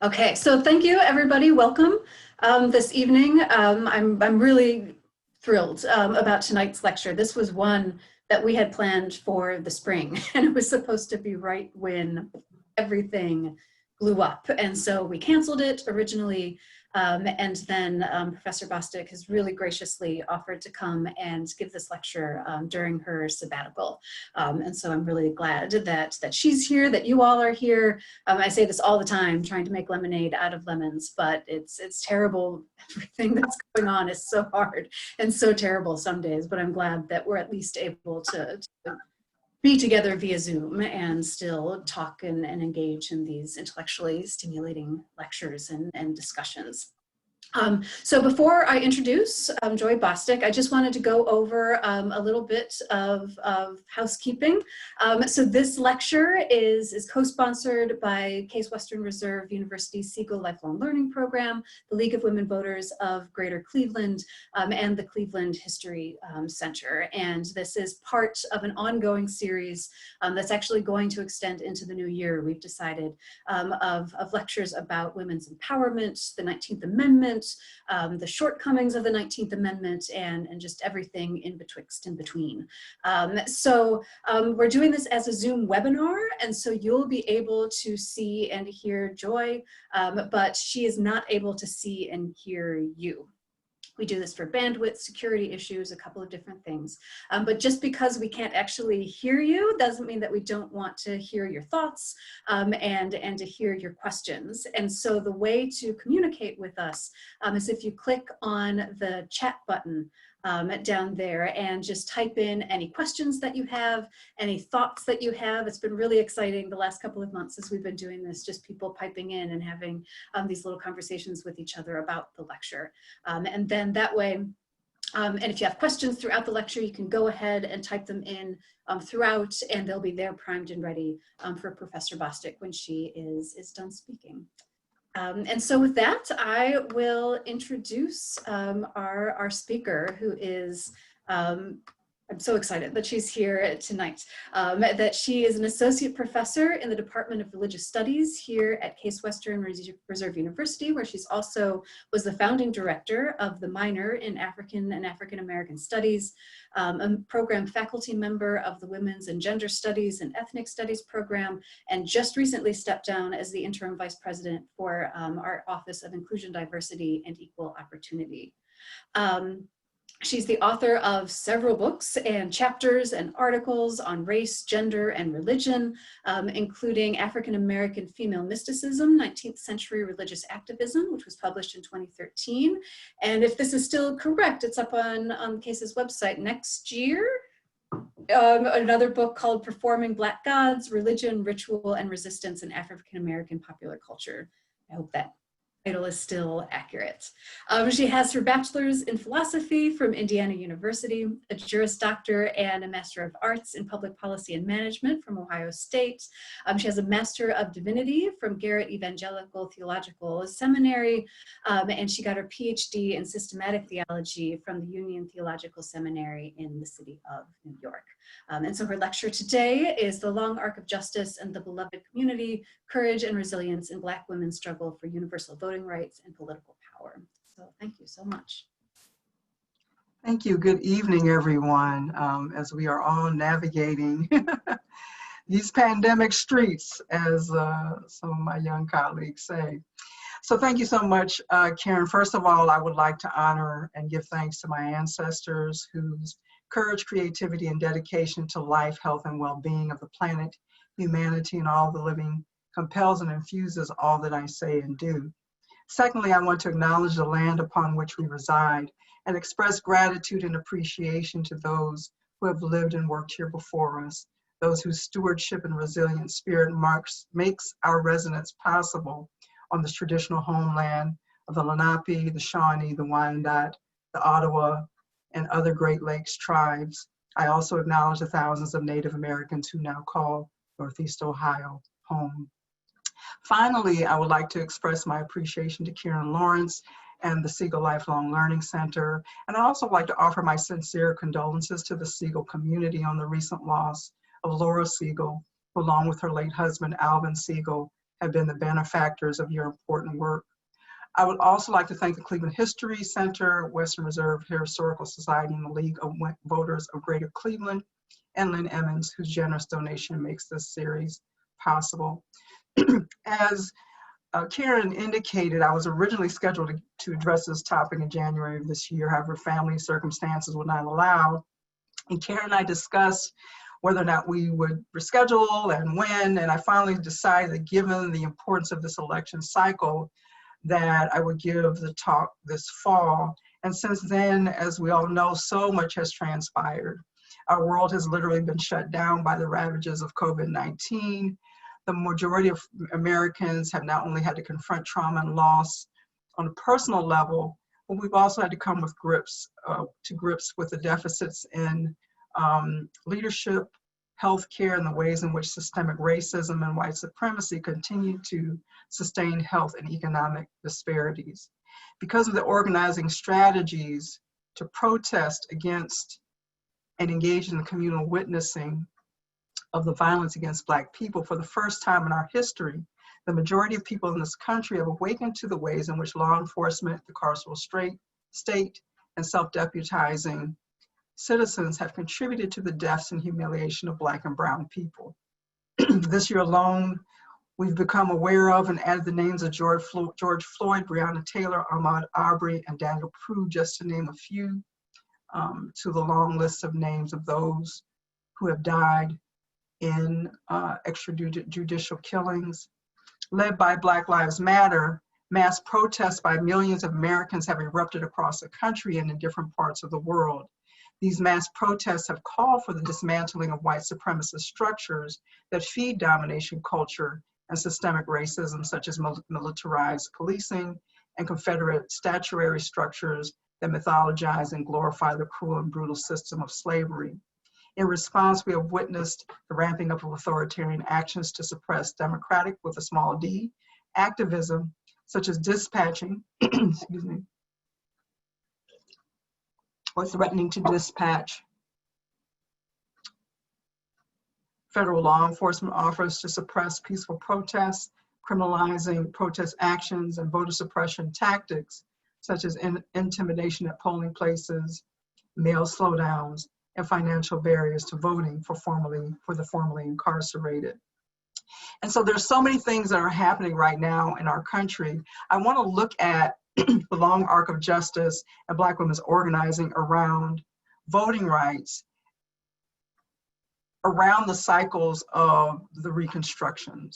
Okay, so thank you, everybody. Welcome this evening. I'm really thrilled about tonight's lecture. This was one that we had planned for the spring, and it was supposed to be right when everything blew up. And so we canceled it originally, and then Professor Bostic has really graciously offered to come and give this lecture during her sabbatical. And so I'm really glad that she's here, that you all are here. I say this all the time, trying to make lemonade out of lemons, but it's terrible. Everything that's going on is so hard and so terrible some days, but I'm glad that we're at least able to be together via Zoom and still talk and engage in these intellectually stimulating lectures and discussions. So before I introduce Joy Bostic, I just wanted to go over a little bit of housekeeping. So this lecture is co-sponsored by Case Western Reserve University Siegel Lifelong Learning Program, the League of Women Voters of Greater Cleveland, and the Cleveland History Center. And this is part of an ongoing series that's actually going to extend into the new year, we've decided, of lectures about women's empowerment, the 19th Amendment, the shortcomings of the 19th Amendment, and just everything in between. So we're doing this as a Zoom webinar, and so you'll be able to see and hear Joy, but she is not able to see and hear you. We do this for bandwidth, security issues, a couple of different things. But just because we can't actually hear you doesn't mean that we don't want to hear your thoughts and to hear your questions. And so the way to communicate with us is if you click on the chat button down there and just type in any questions that you have, any thoughts that you have. It's been really exciting the last couple of months as we've been doing this, just people piping in and having these little conversations with each other about the lecture. And then that way, and if you have questions throughout the lecture, you can go ahead and type them in throughout, and they'll be there primed and ready for Professor Bostic when she is done speaking. And so with that, I will introduce our speaker, who is, I'm so excited that she's here tonight, that she is an associate professor in the Department of Religious Studies here at Case Western Reserve University, where she's also was the founding director of the minor in African and African American Studies, a program faculty member of the Women's and Gender Studies and Ethnic Studies program, and just recently stepped down as the interim vice president for our Office of Inclusion, Diversity, and Equal Opportunity. She's the author of several books and chapters and articles on race, gender, and religion, including African American Female Mysticism, 19th Century Religious Activism, which was published in 2013. And if this is still correct, it's up on Case's website next year. Another book called Performing Black Gods, Religion, Ritual, and Resistance in African American Popular Culture. I hope that title is still accurate. She has her bachelor's in philosophy from Indiana University, a Juris Doctor and a Master of Arts in Public Policy and Management from Ohio State. She has a Master of Divinity from Garrett Evangelical Theological Seminary, and she got her PhD in Systematic Theology from the Union Theological Seminary in the city of New York. And so her lecture today is The Long Arc of Justice and the Beloved Community, Courage and Resilience in Black Women's Struggle for Universal Voting Rights and Political Power. So thank you so much. Thank you. Good evening, everyone, as we are all navigating these pandemic streets, as some of my young colleagues say. So thank you so much, Karen. First of all, I would like to honor and give thanks to my ancestors whose courage, creativity, and dedication to life, health, and well-being of the planet, humanity, and all the living compels and infuses all that I say and do. Secondly, I want to acknowledge the land upon which we reside and express gratitude and appreciation to those who have lived and worked here before us, those whose stewardship and resilient spirit makes our residence possible on this traditional homeland of the Lenape, the Shawnee, the Wyandot, the Ottawa, and other Great Lakes tribes. I also acknowledge the thousands of Native Americans who now call Northeast Ohio home. Finally, I would like to express my appreciation to Karen Lawrence and the Siegel Lifelong Learning Center. And I'd also like to offer my sincere condolences to the Siegel community on the recent loss of Laura Siegel, who, along with her late husband, Alvin Siegel, have been the benefactors of your important work. I would also like to thank the Cleveland History Center, Western Reserve Historical Society, and the League of Voters of Greater Cleveland, and Lynn Emmons, whose generous donation makes this series possible. As Karen indicated, I was originally scheduled to address this topic in January of this year. However, family circumstances would not allow. And Karen and I discussed whether or not we would reschedule and when, and I finally decided that given the importance of this election cycle, that I would give the talk this fall. And since then, as we all know, so much has transpired. Our world has literally been shut down by the ravages of COVID-19. The majority of Americans have not only had to confront trauma and loss on a personal level, but we've also had to come with grips with the deficits in leadership, healthcare, and the ways in which systemic racism and white supremacy continue to sustain health and economic disparities. Because of the organizing strategies to protest against and engage in the communal witnessing of the violence against Black people, for the first time in our history, the majority of people in this country have awakened to the ways in which law enforcement, the carceral state, and self-deputizing citizens have contributed to the deaths and humiliation of Black and brown people. This year alone, we've become aware of and added the names of George Floyd, Breonna Taylor, Ahmaud Arbery, and Daniel Prue, just to name a few, to the long list of names of those who have died in extrajudicial killings. Led by Black Lives Matter, mass protests by millions of Americans have erupted across the country and in different parts of the world. These mass protests have called for the dismantling of white supremacist structures that feed domination culture and systemic racism, such as militarized policing and Confederate statutory structures that mythologize and glorify the cruel and brutal system of slavery. In response, we have witnessed the ramping up of authoritarian actions to suppress democratic, with a small d, activism, such as dispatching, excuse me, or threatening to dispatch federal law enforcement officers to suppress peaceful protests, criminalizing protest actions and voter suppression tactics, such as intimidation at polling places, mail slowdowns, and financial barriers to voting for the formerly incarcerated. And so there's so many things that are happening right now in our country. I want to look at the long arc of justice and Black women's organizing around voting rights, around the cycles of the Reconstruction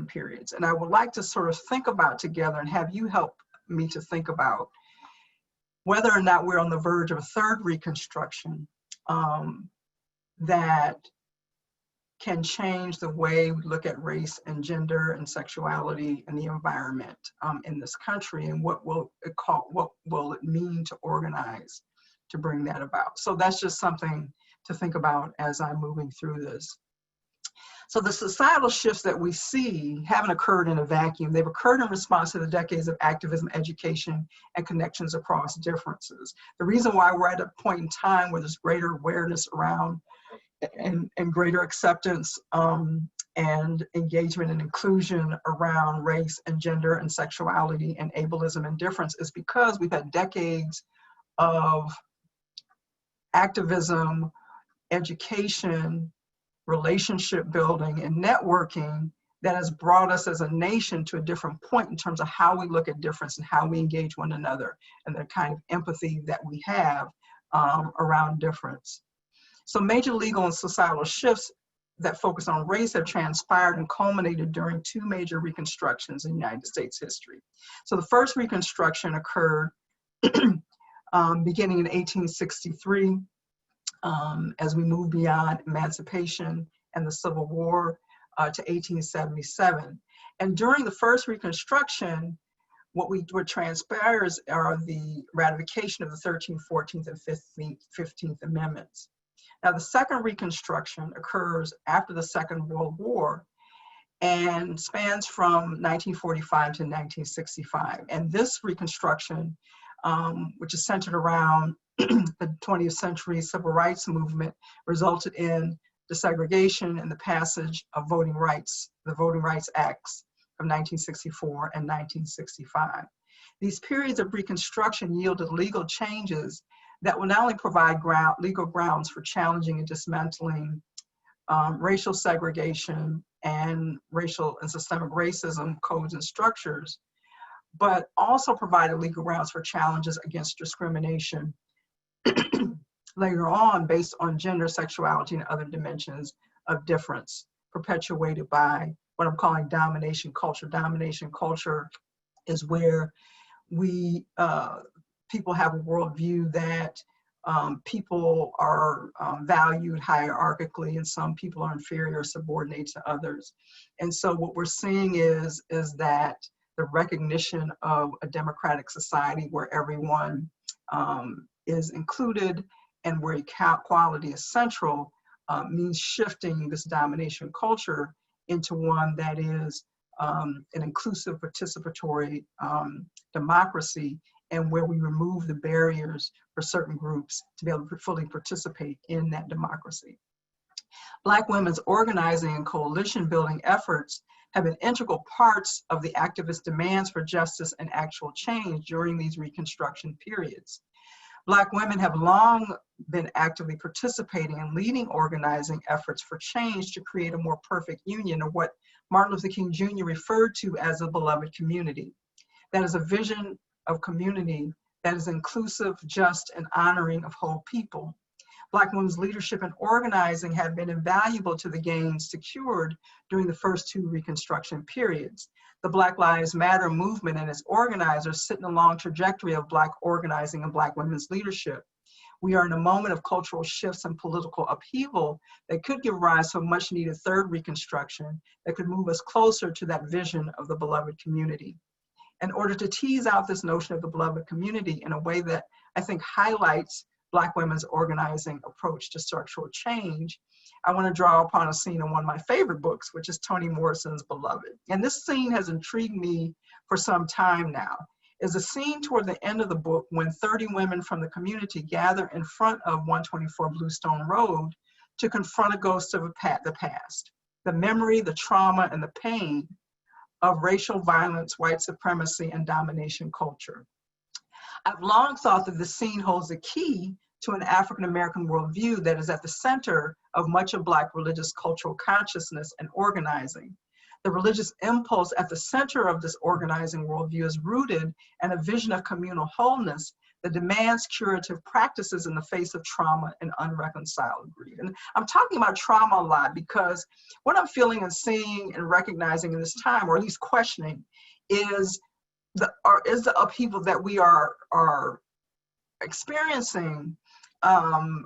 periods. And I would like to sort of think about together and have you help me to think about whether or not we're on the verge of a third Reconstruction that can change the way we look at race and gender and sexuality and the environment in this country, and what will it mean to organize to bring that about. So that's just something to think about as I'm moving through this. So the societal shifts that we see haven't occurred in a vacuum. They've occurred in response to the decades of activism, education, and connections across differences. The reason why we're at a point in time where there's greater awareness around and greater acceptance and engagement and inclusion around race and gender and sexuality and ableism and difference is because we've had decades of activism, education, relationship building, and networking that has brought us as a nation to a different point in terms of how we look at difference and how we engage one another and the kind of empathy that we have around difference. So major legal and societal shifts that focus on race have transpired and culminated during two major reconstructions in United States history. So the first Reconstruction occurred beginning in 1863 as we move beyond emancipation and the Civil War to 1877. And during the first Reconstruction, what transpires are the ratification of the 13th, 14th, and 15th Amendments. Now, the second Reconstruction occurs after the Second World War and spans from 1945 to 1965. And this Reconstruction, which is centered around the 20th century civil rights movement, resulted in desegregation, and the passage of voting rights, the Voting Rights Acts of 1964 and 1965. These periods of Reconstruction yielded legal changes that will not only provide legal grounds for challenging and dismantling racial segregation and racial and systemic racism codes and structures, but also provided legal grounds for challenges against discrimination later on based on gender, sexuality, and other dimensions of difference perpetuated by what I'm calling domination culture. Domination culture is where people have a worldview that people are valued hierarchically, and some people are inferior or subordinate to others. And so what we're seeing is that the recognition of a democratic society where everyone is included and where equality is central means shifting this domination culture into one that is an inclusive, participatory democracy, and where we remove the barriers for certain groups to be able to fully participate in that democracy. Black women's organizing and coalition building efforts have been integral parts of the activist demands for justice and actual change during these Reconstruction periods. Black women have long been actively participating in leading organizing efforts for change to create a more perfect union, or what Martin Luther King Jr. referred to as a beloved community. That is a vision of community that is inclusive, just, and honoring of whole people. Black women's leadership and organizing have been invaluable to the gains secured during the first two Reconstruction periods. The Black Lives Matter movement and its organizers sit in a long trajectory of Black organizing and Black women's leadership. We are in a moment of cultural shifts and political upheaval that could give rise to a much needed third Reconstruction that could move us closer to that vision of the beloved community. In order to tease out this notion of the beloved community in a way that I think highlights Black women's organizing approach to structural change, I want to draw upon a scene in one of my favorite books, which is Toni Morrison's Beloved. And this scene has intrigued me for some time now. Is a scene toward the end of the book when 30 women from the community gather in front of 124 Bluestone Road to confront a ghost of the past, the memory, the trauma, and the pain of racial violence, white supremacy, and domination culture. I've long thought that this scene holds the key to an African-American worldview that is at the center of much of Black religious cultural consciousness and organizing. The religious impulse at the center of this organizing worldview is rooted in a vision of communal wholeness that demands curative practices in the face of trauma and unreconciled grief. And I'm talking about trauma a lot because what I'm feeling and seeing and recognizing in this time, or at least questioning, is the upheaval that we are experiencing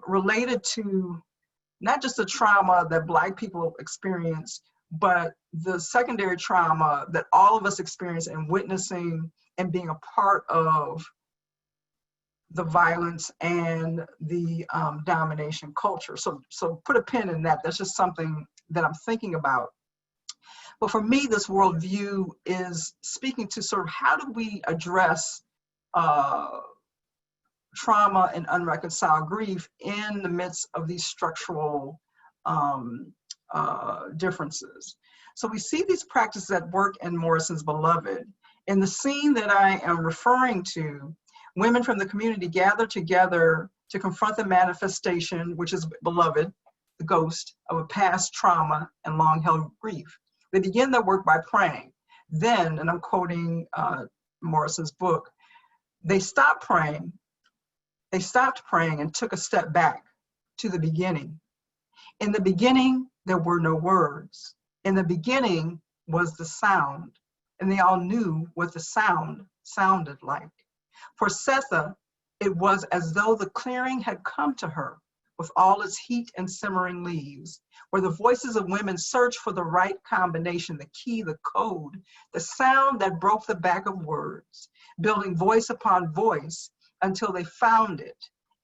related to not just the trauma that Black people experience, but the secondary trauma that all of us experience in witnessing and being a part of the violence and the domination culture. So put a pin in that. That's just something that I'm thinking about. But for me, this worldview is speaking to sort of how do we address trauma and unreconciled grief in the midst of these structural differences. So we see these practices at work in Morrison's Beloved. In the scene that I am referring to, women from the community gather together to confront the manifestation, which is beloved, the ghost of a past trauma and long-held grief. They begin their work by praying. Then, and I'm quoting Morrison's book, they stopped praying and took a step back to the beginning. In the beginning, there were no words. In the beginning was the sound, and they all knew what the sound sounded like. For Setha, it was as though the clearing had come to her with all its heat and simmering leaves, where the voices of women searched for the right combination, the key, the code, the sound that broke the back of words, building voice upon voice until they found it.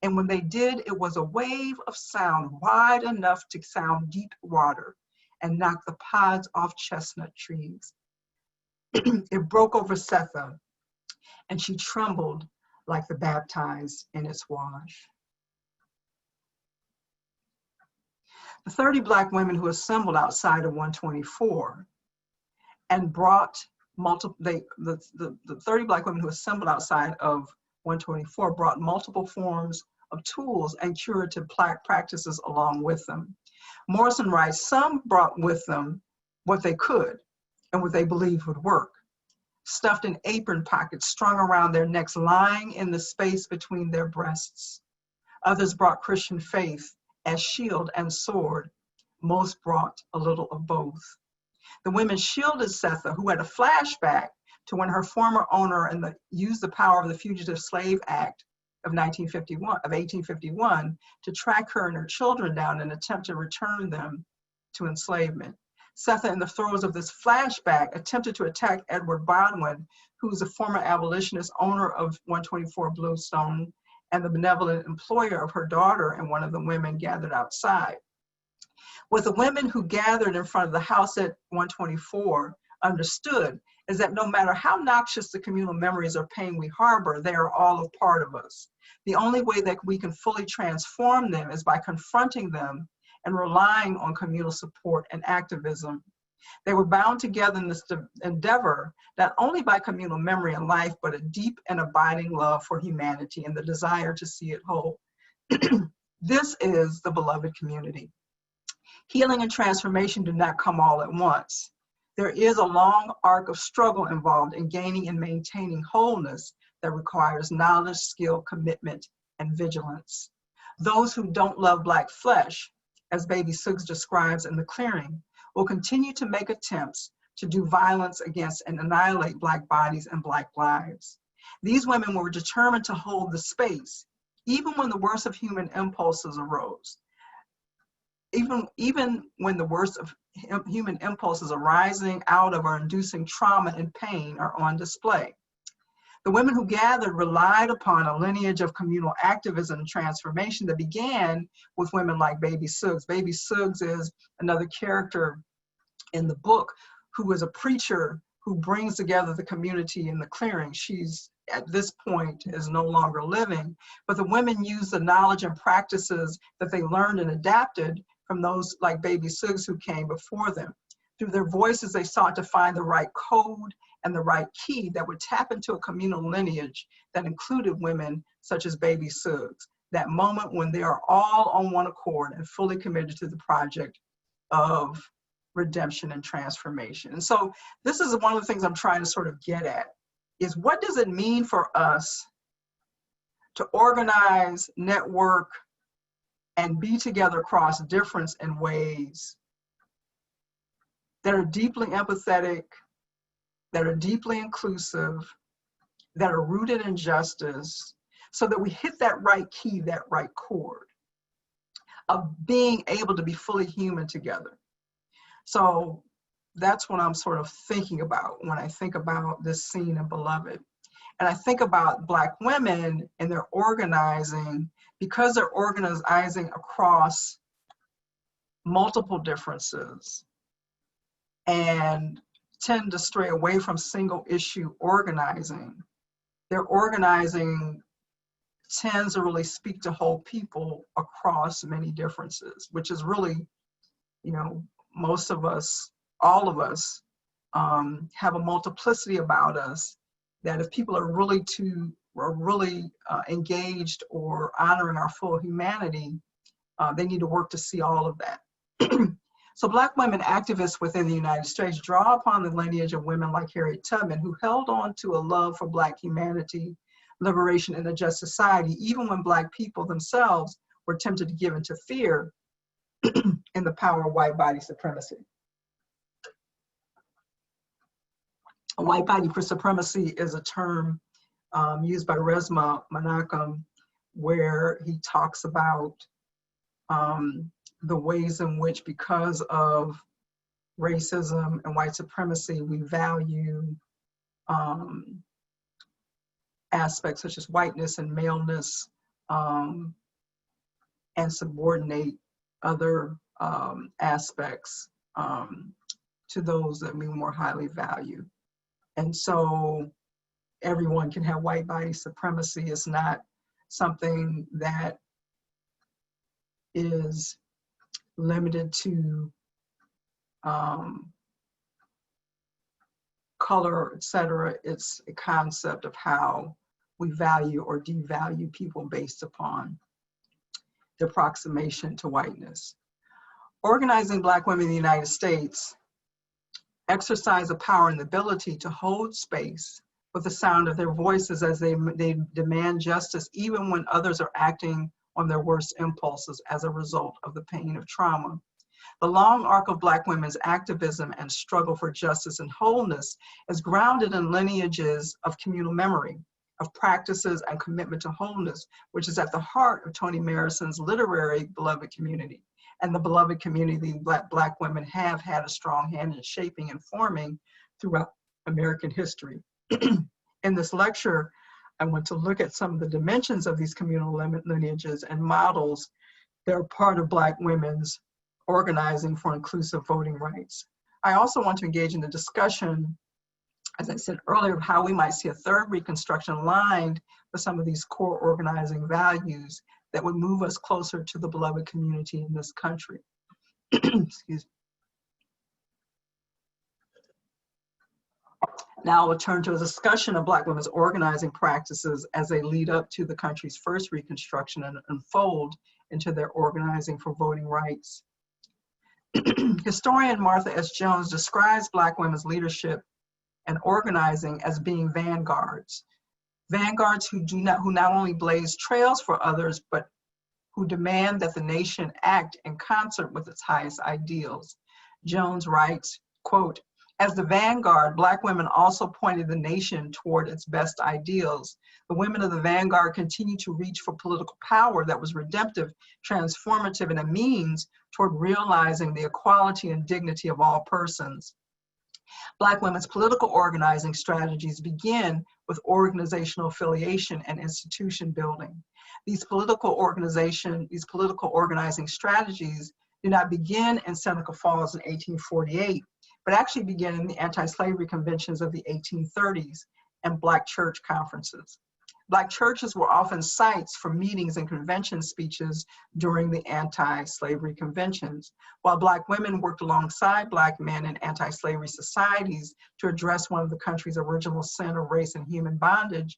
And when they did, it was a wave of sound wide enough to sound deep water and knock the pods off chestnut trees. It broke over Setha, and she trembled like the baptized in its wash. The 30 Black women who assembled outside of 124 and brought the 30 Black women who assembled outside of 124 brought multiple forms of tools and curative practices along with them. Morrison writes, some brought with them what they could and what they believed would work, stuffed in apron pockets strung around their necks, lying in the space between their breasts. Others brought Christian faith as shield and sword. Most brought a little of both. The women shielded Setha, who had a flashback to when her former owner used the power of the Fugitive Slave Act of 1851 to track her and her children down and attempt to return them to enslavement. Setha, in the throes of this flashback, attempted to attack Edward Bodwin, who was a former abolitionist, owner of 124 Bluestone, and the benevolent employer of her daughter and one of the women gathered outside. What the women who gathered in front of the house at 124 understood is that no matter how noxious the communal memories or pain we harbor, they are all a part of us. The only way that we can fully transform them is by confronting them and relying on communal support and activism. They were bound together in this endeavor, not only by communal memory and life, but a deep and abiding love for humanity and the desire to see it whole. This is the beloved community. Healing and transformation do not come all at once. There is a long arc of struggle involved in gaining and maintaining wholeness that requires knowledge, skill, commitment, and vigilance. Those who don't love Black flesh, as Baby Suggs describes in The Clearing, will continue to make attempts to do violence against and annihilate Black bodies and Black lives. These women were determined to hold the space, even when the worst of human impulses arose. Even when the worst of human impulses arising out of or inducing trauma and pain are on display. The women who gathered relied upon a lineage of communal activism and transformation that began with women like Baby Suggs. Baby Suggs is another character in the book who is a preacher who brings together the community in The Clearing. She's, at this point, is no longer living, but the women used the knowledge and practices that they learned and adapted from those like Baby Suggs who came before them. Through their voices, they sought to find the right code and the right key that would tap into a communal lineage that included women such as Baby Suggs, that moment when they are all on one accord and fully committed to the project of redemption and transformation. And so this is one of the things I'm trying to sort of get at, is what does it mean for us to organize, network, and be together across difference in ways that are deeply empathetic, that are deeply inclusive, that are rooted in justice, so that we hit that right key, that right chord of being able to be fully human together. So that's what I'm sort of thinking about when I think about this scene in Beloved. And I think about Black women and their organizing, because they're organizing across multiple differences and tend to stray away from single issue organizing. Their organizing tends to really speak to whole people across many differences, which is really, you know, most of us, all of us, have a multiplicity about us that if people are really engaged or honoring our full humanity, they need to work to see all of that. So Black women activists within the United States draw upon the lineage of women like Harriet Tubman, who held on to a love for Black humanity, liberation, and a just society, even when Black people themselves were tempted to give into fear in the power of white body supremacy. White body supremacy is a term used by Resmaa Menakem, where he talks about the ways in which, because of racism and white supremacy, we value aspects such as whiteness and maleness, and subordinate other aspects to those that we more highly value. And so everyone can have white body supremacy. It's not something that is limited to color, etc. It's a concept of how we value or devalue people based upon their approximation to whiteness. Organizing Black women in the United States exercise the power and the ability to hold space with the sound of their voices as they demand justice, even when others are acting on their worst impulses as a result of the pain of trauma. The long arc of Black women's activism and struggle for justice and wholeness is grounded in lineages of communal memory, of practices and commitment to wholeness, which is at the heart of Toni Morrison's literary beloved community. And the beloved community Black women have had a strong hand in shaping and forming throughout American history. In this lecture, I want to look at some of the dimensions of these communal lineages and models that are part of Black women's organizing for inclusive voting rights. I also want to engage in the discussion, as I said earlier, of how we might see a third Reconstruction aligned with some of these core organizing values that would move us closer to the beloved community in this country. Excuse me. Now we'll turn to a discussion of Black women's organizing practices as they lead up to the country's first Reconstruction and unfold into their organizing for voting rights. Historian Martha S. Jones describes Black women's leadership and organizing as being vanguards. Vanguards who not only blaze trails for others, but who demand that the nation act in concert with its highest ideals. Jones writes, quote, "As the vanguard, Black women also pointed the nation toward its best ideals. The women of the vanguard continued to reach for political power that was redemptive, transformative, and a means toward realizing the equality and dignity of all persons. Black women's political organizing strategies begin with organizational affiliation and institution building. These political organizing strategies do not begin in Seneca Falls in 1848, but actually begin in the anti-slavery conventions of the 1830s and Black church conferences. Black churches were often sites for meetings and convention speeches during the anti-slavery conventions, while Black women worked alongside Black men in anti-slavery societies to address one of the country's original sin of race and human bondage.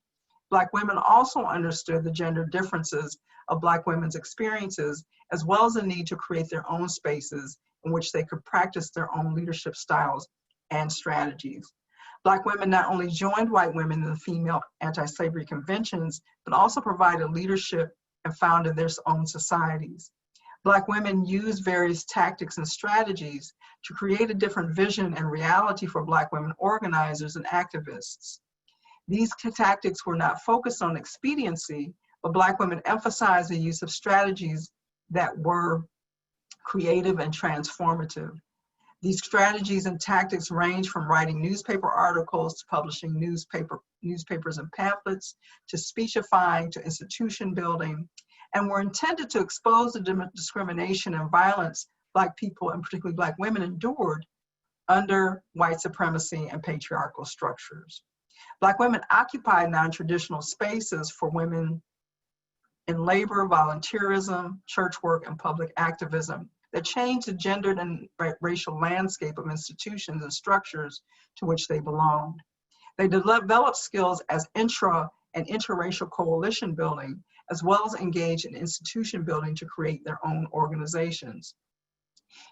Black women also understood the gender differences of Black women's experiences, as well as the need to create their own spaces in which they could practice their own leadership styles and strategies. Black women not only joined white women in the female anti-slavery conventions, but also provided leadership and founded their own societies. Black women used various tactics and strategies to create a different vision and reality for Black women organizers and activists. These tactics were not focused on expediency, but Black women emphasized the use of strategies that were creative and transformative. These strategies and tactics range from writing newspaper articles to publishing newspapers and pamphlets, to speechifying, to institution building, and were intended to expose the discrimination and violence Black people, and particularly Black women, endured under white supremacy and patriarchal structures. Black women occupied non-traditional spaces for women in labor, volunteerism, church work, and public activism that changed the gendered and racial landscape of institutions and structures to which they belonged. They developed skills as intra and interracial coalition building, as well as engaged in institution building to create their own organizations.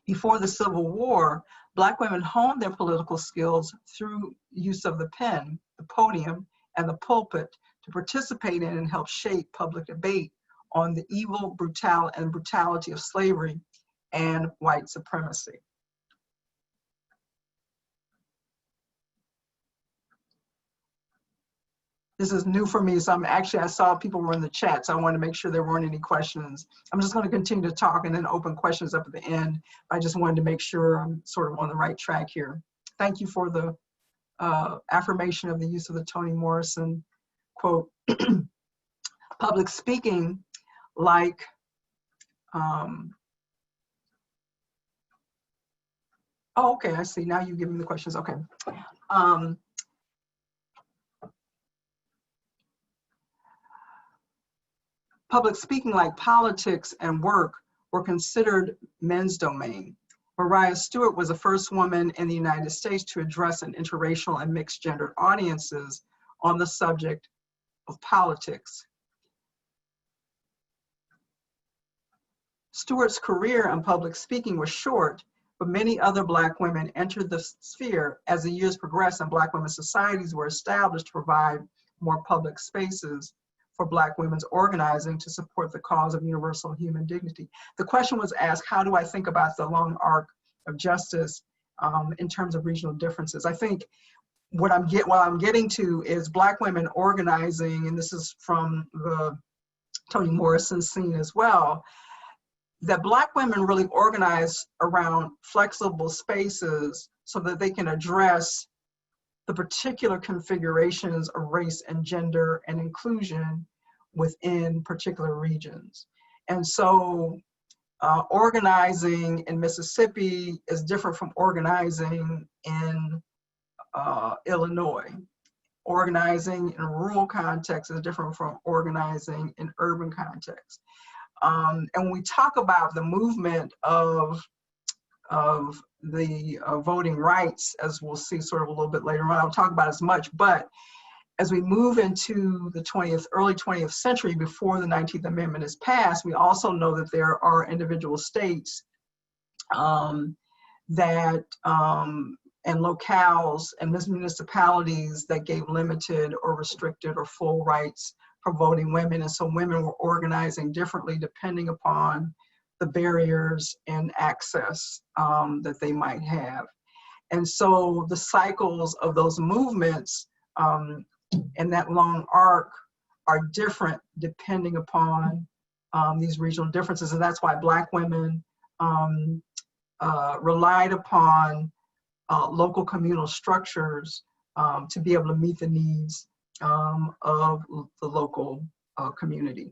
Before the Civil War, Black women honed their political skills through use of the pen, the podium, and the pulpit to participate in and help shape public debate on the evil, brutality of slavery and white supremacy. This is new for me, so I saw people were in the chat, so I wanted to make sure there weren't any questions. I'm just going to continue to talk and then open questions up at the end. I just wanted to make sure I'm sort of on the right track here. Thank you for the affirmation of the use of the Toni Morrison quote. Public speaking like oh, okay, I see. Now you give me the questions. Okay. Public speaking like politics and work were considered men's domain. Mariah Stewart was the first woman in the United States to address an interracial and mixed gendered audiences on the subject of politics. Stewart's career in public speaking was short, but many other Black women entered the sphere as the years progressed and Black women's societies were established to provide more public spaces for Black women's organizing to support the cause of universal human dignity. The question was asked, how do I think about the long arc of justice in terms of regional differences? I think what I'm getting to is Black women organizing, and this is from the Toni Morrison scene as well, that Black women really organize around flexible spaces so that they can address the particular configurations of race and gender and inclusion within particular regions. And so organizing in Mississippi is different from organizing in Illinois. Organizing in rural context is different from organizing in urban context. And when we talk about the movement of the voting rights, as we'll see sort of a little bit later on, I don't talk about as much, but as we move into the early 20th century, before the 19th Amendment is passed, we also know that there are individual states and locales and municipalities that gave limited or restricted or full rights for voting women. And so women were organizing differently depending upon the barriers and access that they might have. And so the cycles of those movements and that long arc are different depending upon these regional differences. And that's why Black women relied upon local communal structures to be able to meet the needs of the local community.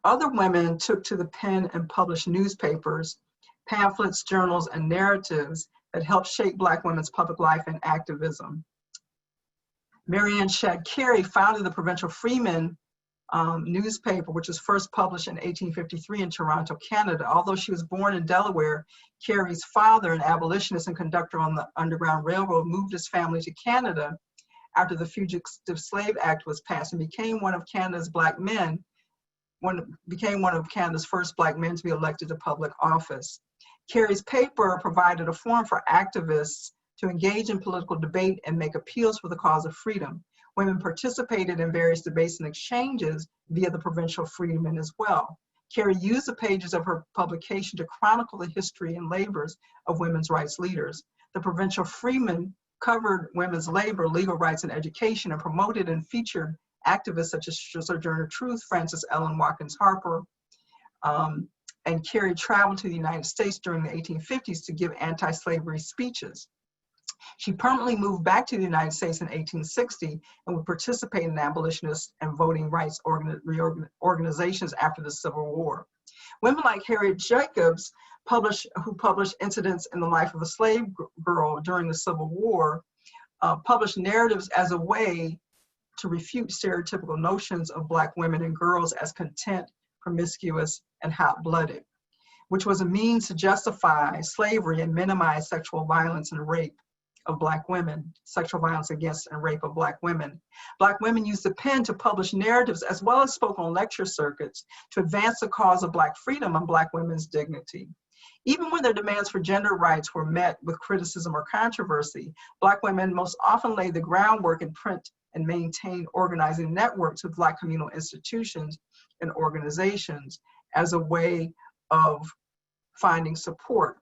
Other women took to the pen and published newspapers, pamphlets, journals, and narratives that helped shape Black women's public life and activism. Mary Ann Shadd Cary founded the Provincial Freeman newspaper, which was first published in 1853 in Toronto, Canada. Although she was born in Delaware, Cary's father, an abolitionist and conductor on the Underground Railroad, moved his family to Canada after the Fugitive Slave Act was passed and became one of Canada's Black men, became one of Canada's first Black men to be elected to public office. Cary's paper provided a forum for activists to engage in political debate and make appeals for the cause of freedom. Women participated in various debates and exchanges via the Provincial Freeman as well. Cary used the pages of her publication to chronicle the history and labors of women's rights leaders. The Provincial Freeman covered women's labor, legal rights, and education, and promoted and featured activists such as Sojourner Truth, Frances Ellen Watkins Harper, and Cary traveled to the United States during the 1850s to give anti-slavery speeches. She permanently moved back to the United States in 1860 and would participate in abolitionist and voting rights organizations after the Civil War. Women like Harriet Jacobs, who published Incidents in the Life of a Slave Girl during the Civil War, published narratives as a way to refute stereotypical notions of Black women and girls as content, promiscuous, and hot-blooded, which was a means to justify slavery and minimize sexual violence and rape of Black women, sexual violence against and rape of Black women. Black women used the pen to publish narratives as well as spoke on lecture circuits to advance the cause of Black freedom and Black women's dignity. Even when their demands for gender rights were met with criticism or controversy, Black women most often laid the groundwork in print and maintained organizing networks with Black communal institutions and organizations as a way of finding support.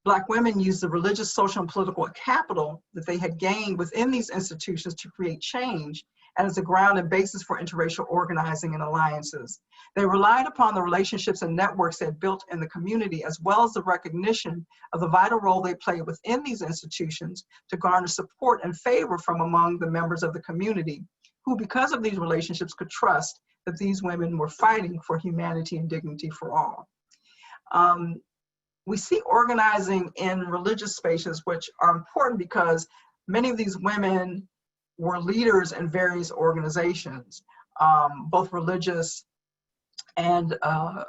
Black women used the religious, social, and political capital that they had gained within these institutions to create change and as a ground and basis for interracial organizing and alliances. They relied upon the relationships and networks they had built in the community, as well as the recognition of the vital role they played within these institutions to garner support and favor from among the members of the community, who, because of these relationships, could trust that these women were fighting for humanity and dignity for all. We see organizing in religious spaces, which are important because many of these women were leaders in various organizations. both religious and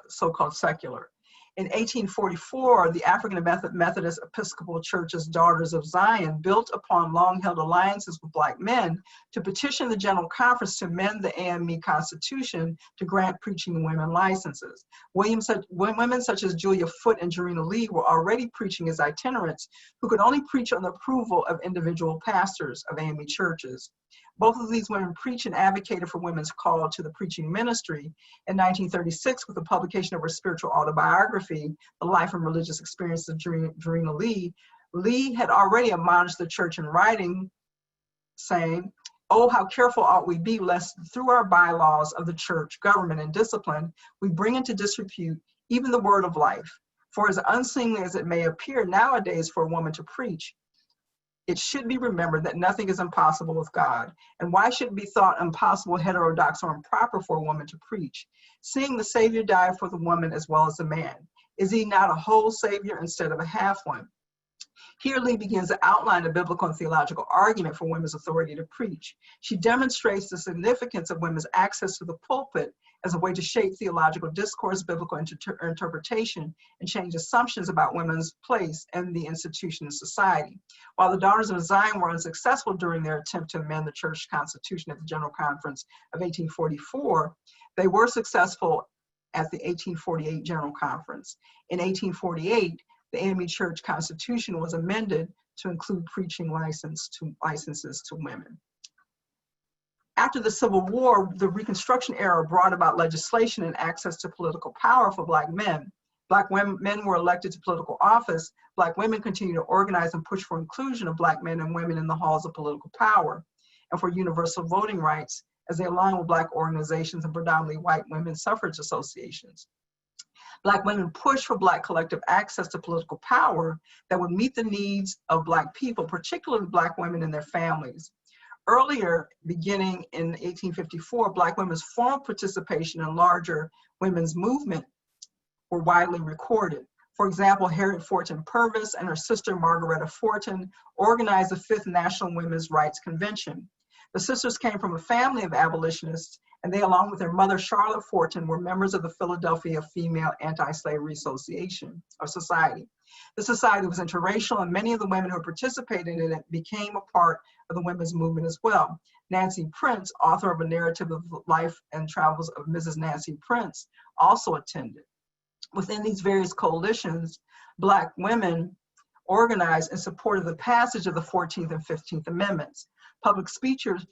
so-called secular. In 1844, the African Methodist Episcopal Church's Daughters of Zion built upon long-held alliances with Black men to petition the General Conference to amend the AME Constitution to grant preaching women licenses. Women such as Julia Foote and Jarena Lee were already preaching as itinerants who could only preach on the approval of individual pastors of AME churches. Both of these women preached and advocated for women's call to the preaching ministry. In 1936, with the publication of her spiritual autobiography, The Life and Religious Experiences of Jarena Lee, Lee had already admonished the church in writing, saying, "Oh, how careful ought we be, lest through our bylaws of the church, government, and discipline, we bring into disrepute even the word of life. For as unseemly as it may appear nowadays for a woman to preach, it should be remembered that nothing is impossible with God. And why should it be thought impossible, heterodox, or improper for a woman to preach? Seeing the Savior died for the woman as well as the man, is he not a whole Savior instead of a half one?" Here Lee begins to outline a biblical and theological argument for women's authority to preach. She demonstrates the significance of women's access to the pulpit as a way to shape theological discourse, biblical interpretation, and change assumptions about women's place in the institution of society. While the Daughters of Zion were unsuccessful during their attempt to amend the church constitution at the General Conference of 1844, they were successful at the 1848 General Conference. In 1848, the AME Church Constitution was amended to include preaching licenses to women. After the Civil War, the Reconstruction Era brought about legislation and access to political power for Black men. Black men were elected to political office. Black women continued to organize and push for inclusion of Black men and women in the halls of political power and for universal voting rights as they aligned with Black organizations and predominantly white women's suffrage associations. Black women pushed for Black collective access to political power that would meet the needs of Black people, particularly Black women and their families. Earlier, beginning in 1854, Black women's formal participation in larger women's movement were widely recorded. For example, Harriet Fortin Purvis and her sister Margaretta Fortin organized the 5th National Women's Rights Convention. The sisters came from a family of abolitionists, and they, along with their mother, Charlotte Fortin, were members of the Philadelphia Female Anti-Slavery Association or Society. The society was interracial, and many of the women who participated in it became a part of the women's movement as well. Nancy Prince, author of A Narrative of the Life and Travels of Mrs. Nancy Prince, also attended. Within these various coalitions, Black women organized in support of the passage of the 14th and 15th Amendments. Public speakers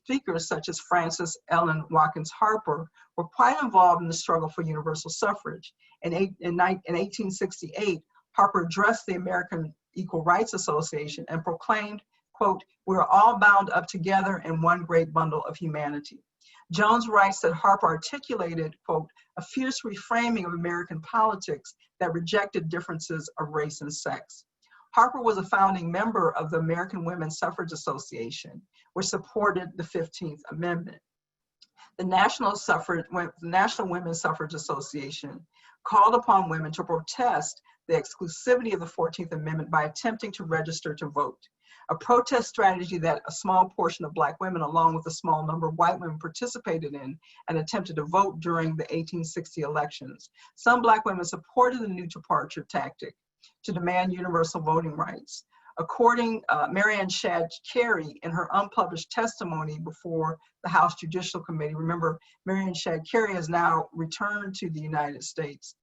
such as Frances Ellen Watkins Harper were quite involved in the struggle for universal suffrage. In 1868, Harper addressed the American Equal Rights Association and proclaimed, quote, "We're all bound up together in one great bundle of humanity." Jones writes that Harper articulated, quote, "a fierce reframing of American politics that rejected differences of race and sex." Harper was a founding member of the American Women's Suffrage Association, which supported the 15th Amendment. The National Women's Suffrage Association called upon women to protest the exclusivity of the 14th Amendment by attempting to register to vote, a protest strategy that a small portion of Black women, along with a small number of white women, participated in and attempted to vote during the 1860 elections. Some Black women supported the new departure tactic to demand universal voting rights. According Marianne Shadd Carey, in her unpublished testimony before the House Judicial Committee, remember Marianne Shadd Carey has now returned to the United States,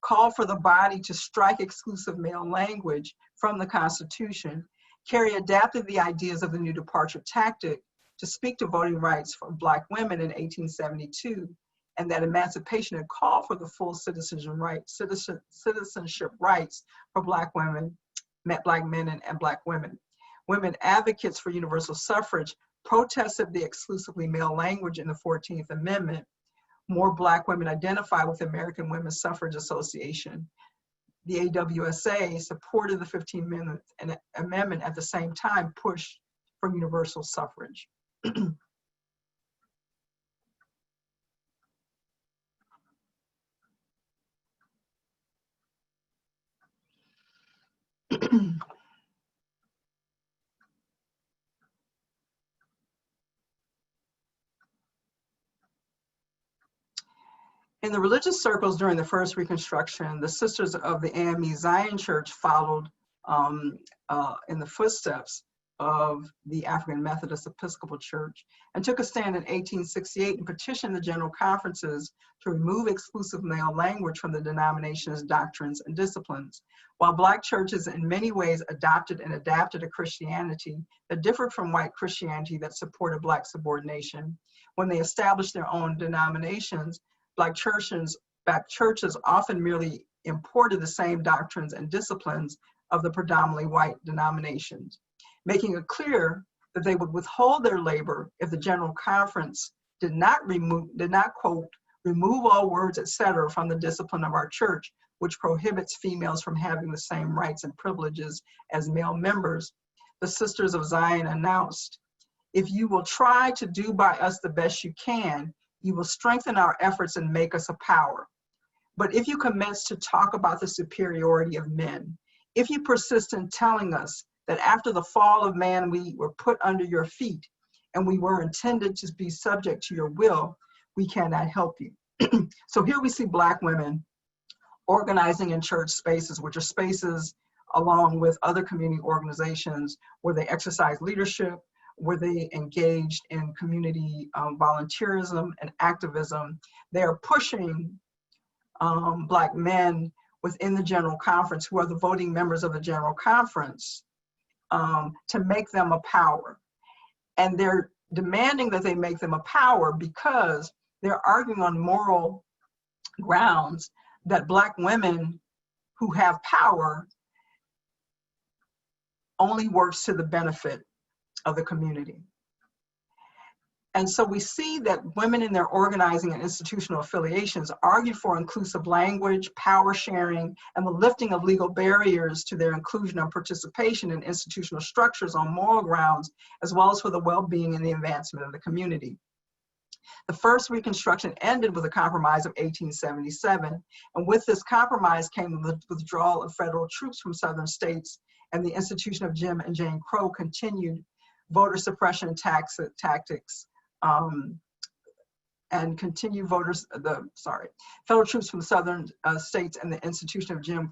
called for the body to strike exclusive male language from the Constitution. Carey adapted the ideas of the new departure tactic to speak to voting rights for Black women in 1872, and that emancipation had called for the full citizenship rights for Black women, Black men, and Black women. Women advocates for universal suffrage protested the exclusively male language in the 14th Amendment. More Black women identify with the American Women's Suffrage Association. The AWSA supported the 15th Amendment at the same time pushed for universal suffrage. In the religious circles during the first Reconstruction, the Sisters of the AME Zion Church followed in the footsteps of the African Methodist Episcopal Church and took a stand in 1868 and petitioned the General Conferences to remove exclusive male language from the denomination's doctrines and disciplines. While Black churches in many ways adopted and adapted a Christianity that differed from white Christianity that supported Black subordination, when they established their own denominations, Black churches often merely imported the same doctrines and disciplines of the predominantly white denominations, making it clear that they would withhold their labor if the General Conference did not quote, remove all words, etc., from the discipline of our church, which prohibits females from having the same rights and privileges as male members. The Sisters of Zion announced, if you will try to do by us the best you can, you will strengthen our efforts and make us a power. But if you commence to talk about the superiority of men, if you persist in telling us that after the fall of man, we were put under your feet and we were intended to be subject to your will, we cannot help you. So here we see Black women organizing in church spaces, which are spaces along with other community organizations where they exercise leadership, where they engaged in community volunteerism and activism. They are pushing Black men within the General Conference, who are the voting members of the General Conference, to make them a power. And they're demanding that they make them a power because they're arguing on moral grounds that Black women who have power only works to the benefit of the community. And so we see that women in their organizing and institutional affiliations argue for inclusive language, power sharing, and the lifting of legal barriers to their inclusion and participation in institutional structures on moral grounds, as well as for the well-being and the advancement of the community. The first Reconstruction ended with a compromise of 1877, and with this compromise came the withdrawal of federal troops from southern states, and the institution of Jim and Jane Crow continued voter suppression tactics and continued federal troops from southern states, and the institution of Jim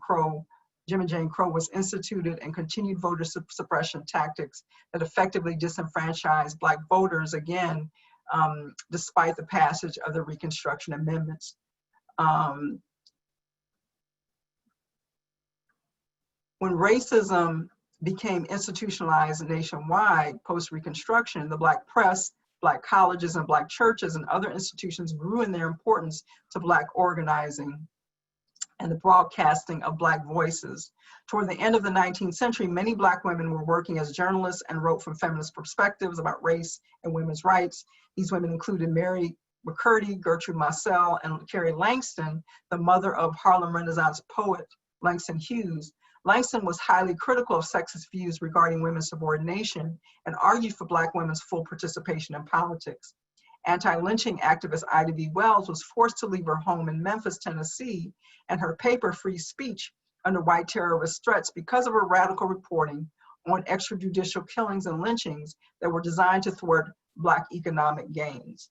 and Jane Crow was instituted and continued voter suppression tactics that effectively disenfranchised Black voters again, despite the passage of the Reconstruction Amendments. When racism became institutionalized nationwide post-Reconstruction, the Black press, Black colleges, and Black churches and other institutions grew in their importance to Black organizing and the broadcasting of Black voices. Toward the end of the 19th century, many Black women were working as journalists and wrote from feminist perspectives about race and women's rights. These women included Mary McCurdy, Gertrude Marcel, and Carrie Langston, the mother of Harlem Renaissance poet Langston Hughes. Langston was highly critical of sexist views regarding women's subordination and argued for Black women's full participation in politics. Anti-lynching activist Ida B. Wells was forced to leave her home in Memphis, Tennessee, and her paper, Free Speech, under white terrorist threats because of her radical reporting on extrajudicial killings and lynchings that were designed to thwart Black economic gains.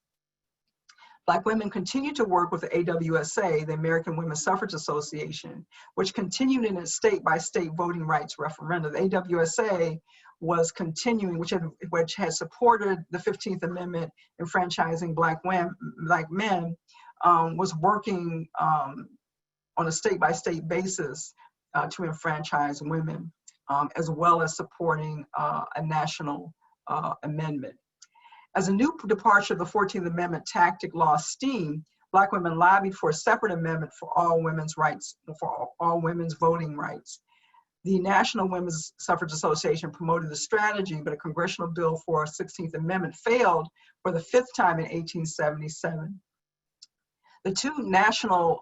Black women continued to work with the AWSA, the American Women's Suffrage Association, which continued in its state-by-state voting rights referendum. The AWSA was continuing, which had supported the 15th Amendment enfranchising Black men, was working on a state-by-state basis to enfranchise women, as well as supporting a national amendment. As a new departure of the 14th Amendment tactic lost steam, Black women lobbied for a separate amendment for all women's rights, for all women's voting rights. The National Women's Suffrage Association promoted the strategy, but a congressional bill for a 16th Amendment failed for the 5th time in 1877. The two national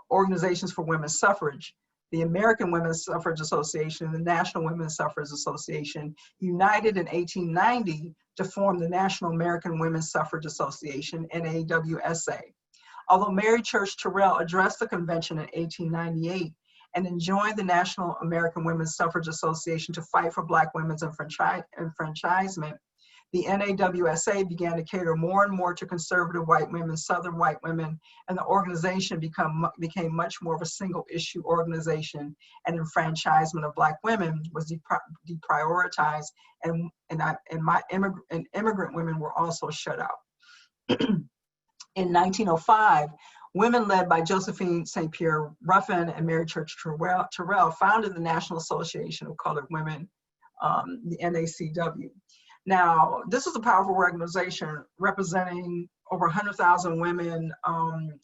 organizations for women's suffrage, the American Women's Suffrage Association and the National Women's Suffrage Association, united in 1890 to form the National American Women's Suffrage Association, NAWSA. Although Mary Church Terrell addressed the convention in 1898 and enjoined the National American Women's Suffrage Association to fight for Black women's enfranchisement, The NAWSA began to cater more and more to conservative white women, Southern white women, and the organization became much more of a single issue organization, and enfranchisement of Black women was deprioritized, and immigrant women were also shut out. In 1905, women led by Josephine St. Pierre Ruffin and Mary Church Terrell founded the National Association of Colored Women, the NACW. Now, this is a powerful organization representing over 100,000 women,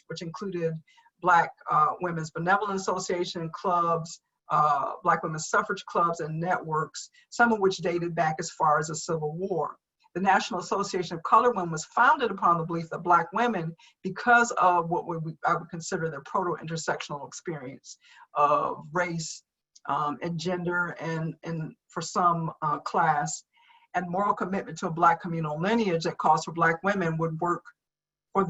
which included Black Women's Benevolent Association clubs, Black women's suffrage clubs and networks, some of which dated back as far as the Civil War. The National Association of Colored Women was founded upon the belief that Black women, because of what I would consider their proto-intersectional experience of race and gender, and for some class, and moral commitment to a Black communal lineage that calls for Black women would work for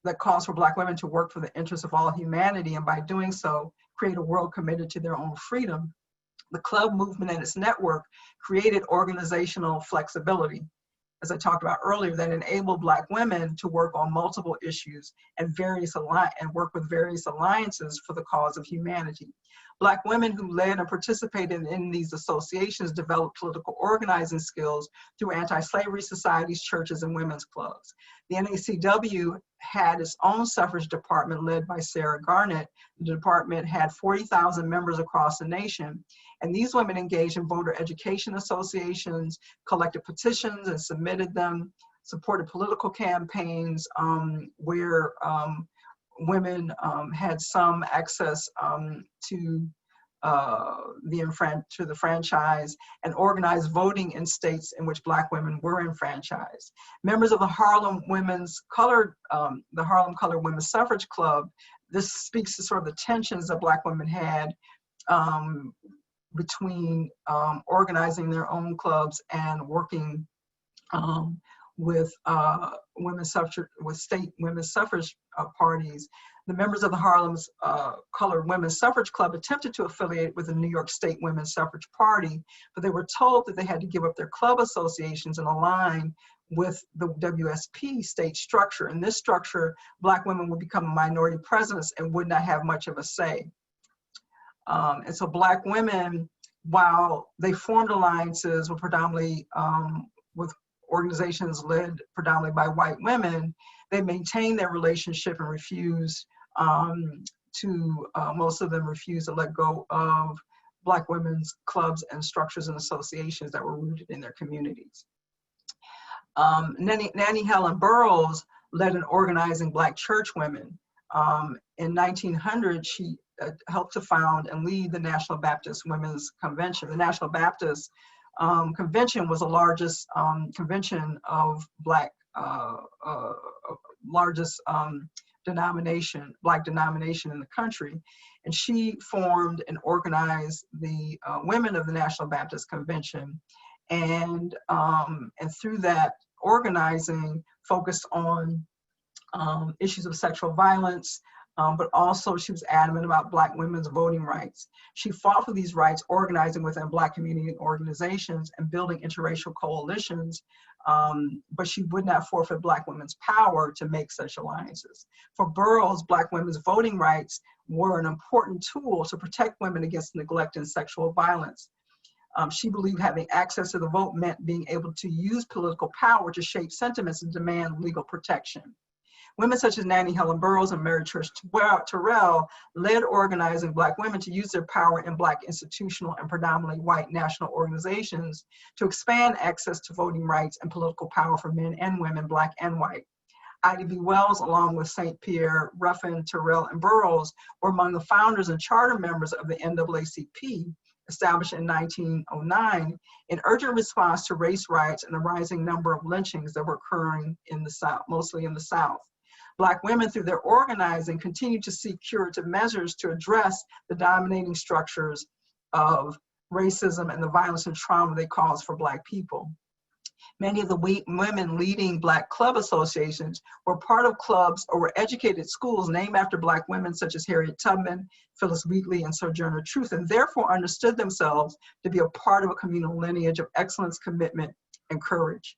that calls for Black women to work for the interests of all humanity, and by doing so, create a world committed to their own freedom. The club movement and its network created organizational flexibility, as I talked about earlier, that enabled Black women to work on multiple issues and work with various alliances for the cause of humanity. Black women who led and participated in these associations developed political organizing skills through anti-slavery societies, churches, and women's clubs. The NACW had its own suffrage department led by Sarah Garnett. The department had 40,000 members across the nation, and these women engaged in voter education associations, collected petitions and submitted them, supported political campaigns where women had some access to the franchise, and organized voting in states in which Black women were enfranchised. Members of the Harlem Colored Women's Suffrage Club, this speaks to sort of the tensions that Black women had between organizing their own clubs and working with state women's suffrage parties. The members of the Harlem's Colored Women's Suffrage Club attempted to affiliate with the New York State Women's Suffrage Party, but they were told that they had to give up their club associations and align with the WSP state structure. In this structure, Black women would become minority presidents and would not have much of a say. And so Black women, while they formed alliances with predominantly with organizations led predominantly by white women, they maintained their relationship and refused most of them refused to let go of Black women's clubs and structures and associations that were rooted in their communities. Nannie Helen Burroughs led an organizing Black church women. In 1900, she helped to found and lead the National Baptist Women's Convention. The National Baptist Convention was the largest convention of Black, largest Black denomination in the country. And she formed and organized the women of the National Baptist Convention. And through that organizing, focused on issues of sexual violence, but also she was adamant about Black women's voting rights. She fought for these rights, organizing within Black community organizations and building interracial coalitions, but she would not forfeit Black women's power to make such alliances. For Burroughs, Black women's voting rights were an important tool to protect women against neglect and sexual violence. She believed having access to the vote meant being able to use political power to shape sentiments and demand legal protection. Women such as Nannie Helen Burroughs and Mary Church Terrell led organizing Black women to use their power in Black institutional and predominantly white national organizations to expand access to voting rights and political power for men and women, Black and white. Ida B. Wells, along with St. Pierre, Ruffin, Terrell, and Burroughs, were among the founders and charter members of the NAACP, established in 1909, in urgent response to race riots and the rising number of lynchings that were occurring in the South, mostly in the South. Black women, through their organizing, continued to seek curative measures to address the dominating structures of racism and the violence and trauma they caused for Black people. Many of the women leading Black club associations were part of clubs or were educated at schools named after Black women such as Harriet Tubman, Phyllis Wheatley, and Sojourner Truth, and therefore understood themselves to be a part of a communal lineage of excellence, commitment, and courage.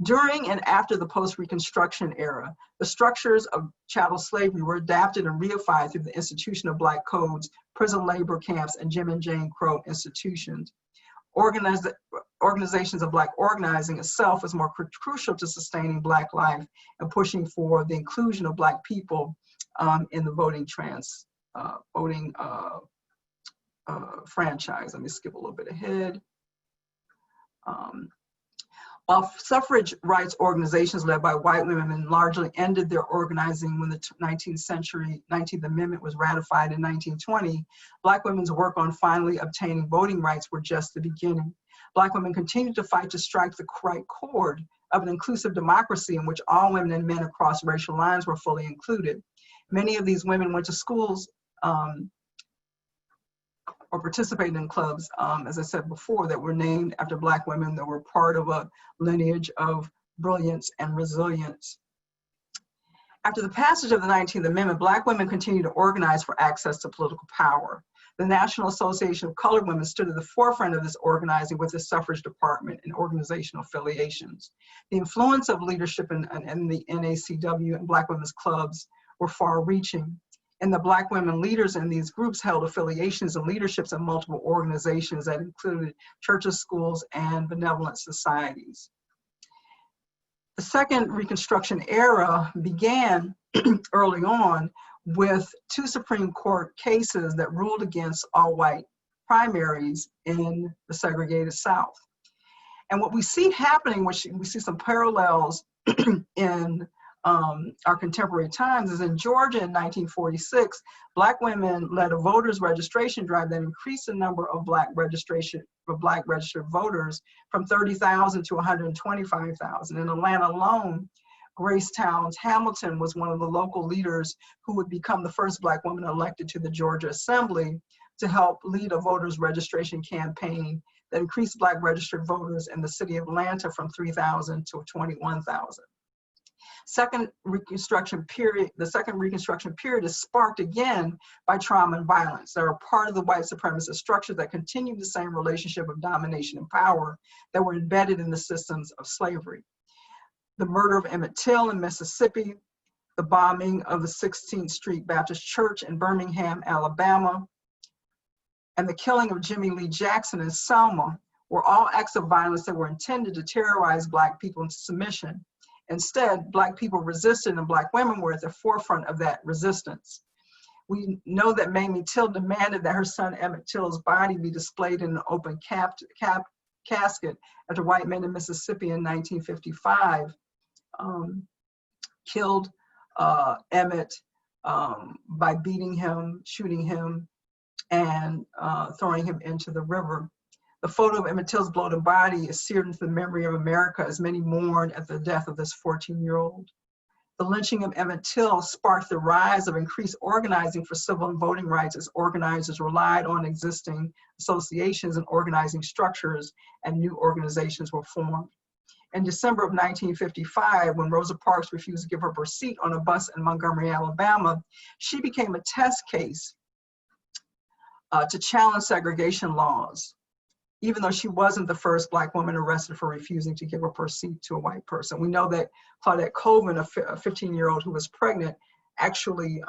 During and after the post-Reconstruction era, the structures of chattel slavery were adapted and reified through the institution of Black codes, prison labor camps, and Jim and Jane Crow institutions. Organizations of Black organizing itself is more crucial to sustaining Black life and pushing for the inclusion of Black people in the voting franchise. Let me skip a little bit ahead. While suffrage rights organizations led by white women largely ended their organizing when the 19th Amendment was ratified in 1920, Black women's work on finally obtaining voting rights were just the beginning. Black women continued to fight to strike the right chord of an inclusive democracy in which all women and men across racial lines were fully included. Many of these women went to schools or participated in clubs, as I said before, that were named after Black women that were part of a lineage of brilliance and resilience. After the passage of the 19th Amendment, Black women continued to organize for access to political power. The National Association of Colored Women stood at the forefront of this organizing with the suffrage department and organizational affiliations. The influence of leadership in the NACW and Black women's clubs were far-reaching. And the Black women leaders in these groups held affiliations and leaderships in multiple organizations that included churches, schools, and benevolent societies. The Second Reconstruction Era began early on with 2 Supreme Court cases that ruled against all white primaries in the segregated South. And what we see happening, which we see some parallels in our contemporary times, is in Georgia in 1946, Black women led a voters registration drive that increased the number of Black registered voters from 30,000 to 125,000. In Atlanta alone, Grace Towns Hamilton was one of the local leaders who would become the first Black woman elected to the Georgia Assembly to help lead a voters registration campaign that increased Black registered voters in the city of Atlanta from 3,000 to 21,000. The Second Reconstruction period is sparked again by trauma and violence. They are part of the white supremacist structure that continued the same relationship of domination and power that were embedded in the systems of slavery. The murder of Emmett Till in Mississippi, the bombing of the 16th Street Baptist Church in Birmingham, Alabama, and the killing of Jimmy Lee Jackson in Selma were all acts of violence that were intended to terrorize Black people into submission. Instead, Black people resisted and Black women were at the forefront of that resistance. We know that Mamie Till demanded that her son Emmett Till's body be displayed in an open casket after white men in Mississippi in 1955 killed Emmett by beating him, shooting him, and throwing him into the river. The photo of Emmett Till's bloated body is seared into the memory of America as many mourn at the death of this 14-year-old. The lynching of Emmett Till sparked the rise of increased organizing for civil and voting rights as organizers relied on existing associations and organizing structures, and new organizations were formed. In December of 1955, when Rosa Parks refused to give up her seat on a bus in Montgomery, Alabama, she became a test case to challenge segregation laws, even though she wasn't the first Black woman arrested for refusing to give up her seat to a white person. We know that Claudette Colvin, a 15-year-old who was pregnant, actually,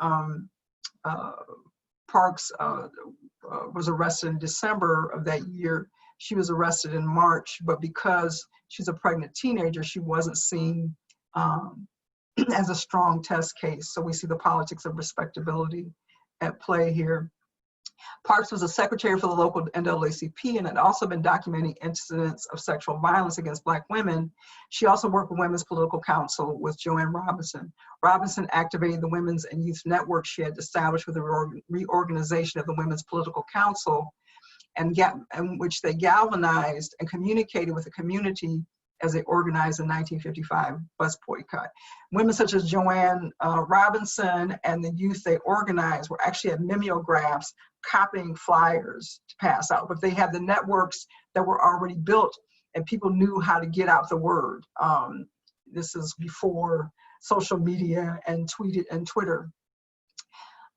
Parks was arrested in December of that year. She was arrested in March, but because she's a pregnant teenager, she wasn't seen as a strong test case. So we see the politics of respectability at play here. Parks was a secretary for the local NAACP and had also been documenting incidents of sexual violence against Black women. She also worked with Women's Political Council with Joanne Robinson. Robinson activated the Women's and Youth Network she had established with the reorganization of the Women's Political Council, and in which they galvanized and communicated with the community as they organized the 1955 bus boycott. Women such as Joanne Robinson and the youth they organized were actually at mimeographs copying flyers to pass out, but they had the networks that were already built and people knew how to get out the word. This is before social media and Twitter.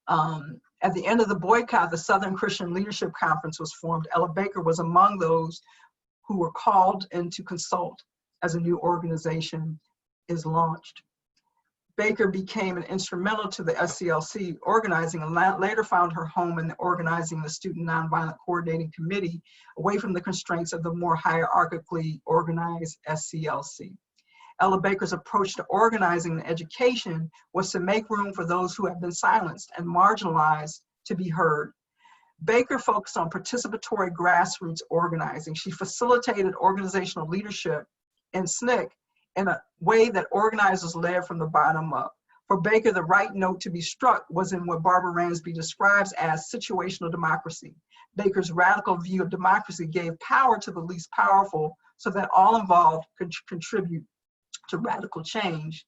At the end of the boycott, the Southern Christian Leadership Conference was formed. Ella Baker was among those who were called in to consult as a new organization is launched. Baker became an instrumental to the SCLC organizing and later found her home in organizing the Student Nonviolent Coordinating Committee away from the constraints of the more hierarchically organized SCLC. Ella Baker's approach to organizing and education was to make room for those who have been silenced and marginalized to be heard. Baker focused on participatory grassroots organizing. She facilitated organizational leadership in SNCC in a way that organizers led from the bottom up. For Baker, the right note to be struck was in what Barbara Ransby describes as situational democracy. Baker's radical view of democracy gave power to the least powerful so that all involved could contribute to radical change.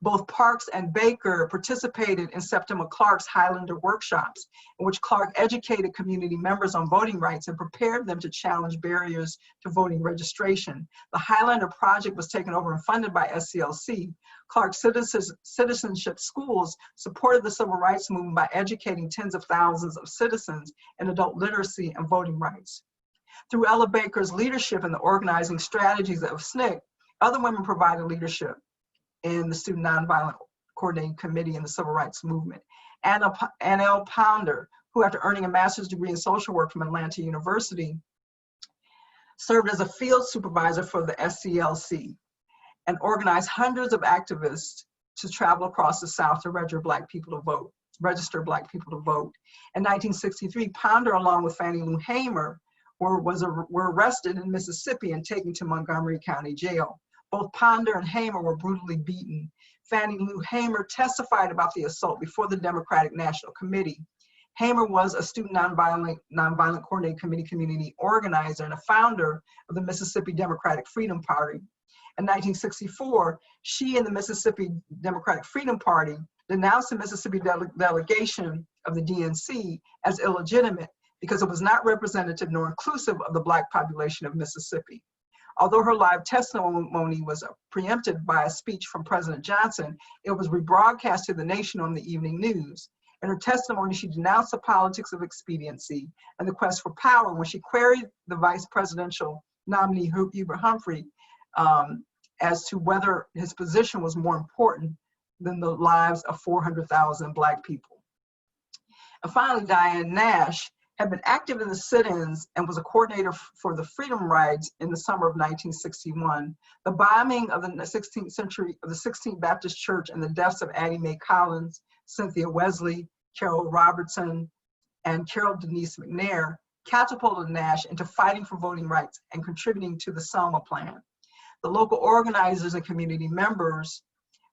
Both Parks and Baker participated in Septima Clark's Highlander workshops, in which Clark educated community members on voting rights and prepared them to challenge barriers to voting registration. The Highlander project was taken over and funded by SCLC. Clark's citizenship schools supported the civil rights movement by educating tens of thousands of citizens in adult literacy and voting rights. Through Ella Baker's leadership in the organizing strategies of SNCC, other women provided leadership in the Student Nonviolent Coordinating Committee in the Civil Rights Movement. Anna L. Pounder, who after earning a master's degree in social work from Atlanta University, served as a field supervisor for the SCLC and organized hundreds of activists to travel across the South to register Black people to vote. In 1963, Pounder, along with Fannie Lou Hamer, were arrested in Mississippi and taken to Montgomery County Jail. Both Pounder and Hamer were brutally beaten. Fannie Lou Hamer testified about the assault before the Democratic National Committee. Hamer was a Student Nonviolent Coordinating Committee community organizer and a founder of the Mississippi Democratic Freedom Party. In 1964, she and the Mississippi Democratic Freedom Party denounced the Mississippi delegation of the DNC as illegitimate because it was not representative nor inclusive of the Black population of Mississippi. Although her live testimony was preempted by a speech from President Johnson, it was rebroadcast to the nation on the evening news. In her testimony, she denounced the politics of expediency and the quest for power when she queried the vice presidential nominee, Hubert Humphrey, as to whether his position was more important than the lives of 400,000 Black people. And finally, Diane Nash had been active in the sit-ins and was a coordinator for the Freedom Rides in the summer of 1961. The bombing of the 16th Baptist Church and the deaths of Addie Mae Collins, Cynthia Wesley, Carol Robertson, and Carol Denise McNair catapulted Nash into fighting for voting rights and contributing to the Selma Plan. The local organizers and community members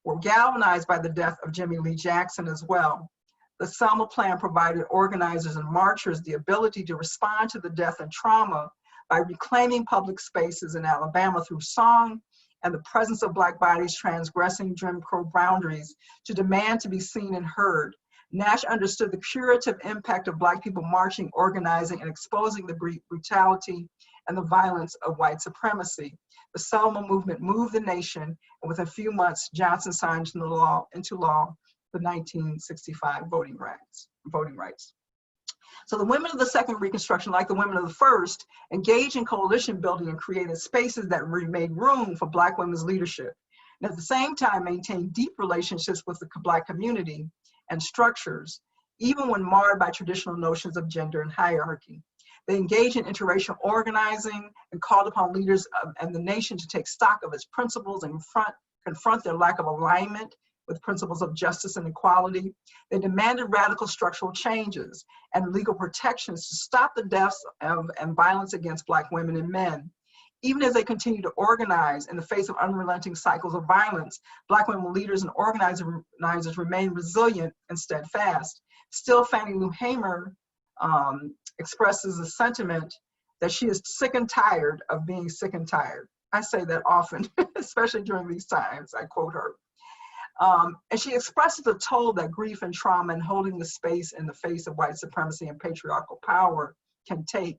were galvanized by the death of Jimmy Lee Jackson as well. The Selma Plan provided organizers and marchers the ability to respond to the death and trauma by reclaiming public spaces in Alabama through song and the presence of Black bodies transgressing Jim Crow boundaries to demand to be seen and heard. Nash understood the curative impact of Black people marching, organizing, and exposing the brutality and the violence of white supremacy. The Selma movement moved the nation, and within a few months, Johnson signed into law the 1965 voting rights. So the women of the Second Reconstruction, like the women of the First, engaged in coalition building and created spaces that made room for Black women's leadership, and at the same time maintained deep relationships with the Black community and structures, even when marred by traditional notions of gender and hierarchy. They engaged in interracial organizing and called upon leaders and the nation to take stock of its principles and confront their lack of alignment with principles of justice and equality. They demanded radical structural changes and legal protections to stop the deaths and violence against Black women and men. Even as they continued to organize in the face of unrelenting cycles of violence, Black women leaders and organizers remained resilient and steadfast. Still, Fannie Lou Hamer expresses a sentiment that she is sick and tired of being sick and tired. I say that often, especially during these times, I quote her. And she expresses the toll that grief and trauma and holding the space in the face of white supremacy and patriarchal power can take.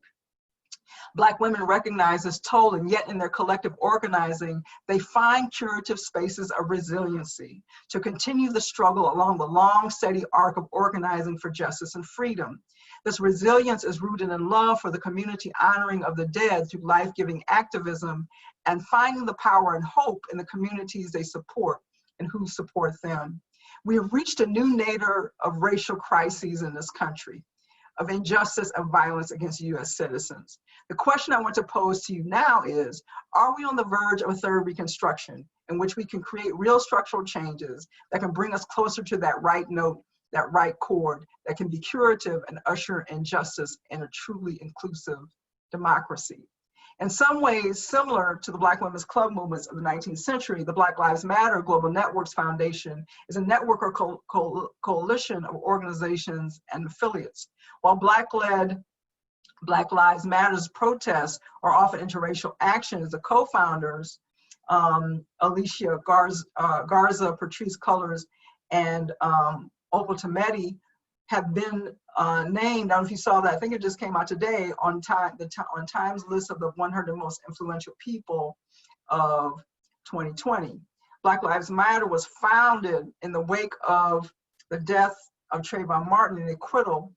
Black women recognize this toll, and yet in their collective organizing, they find curative spaces of resiliency to continue the struggle along the long, steady arc of organizing for justice and freedom. This resilience is rooted in love for the community, honoring of the dead through life-giving activism, and finding the power and hope in the communities they support and who support them. We have reached a new nadir of racial crises in this country, of injustice and violence against US citizens. The question I want to pose to you now is, are we on the verge of a third Reconstruction in which we can create real structural changes that can bring us closer to that right note, that right chord, that can be curative and usher in justice in a truly inclusive democracy? In some ways, similar to the Black Women's Club movements of the 19th century, the Black Lives Matter Global Networks Foundation is a network or coalition of organizations and affiliates. While Black-led Black Lives Matters protests are often interracial actions, the co-founders, Alicia Garza, Patrice Cullors, and Opal Tometi, have been named, I don't know if you saw that, I think it just came out today, on Time's list of the 100 most influential people of 2020. Black Lives Matter was founded in the wake of the death of Trayvon Martin and the acquittal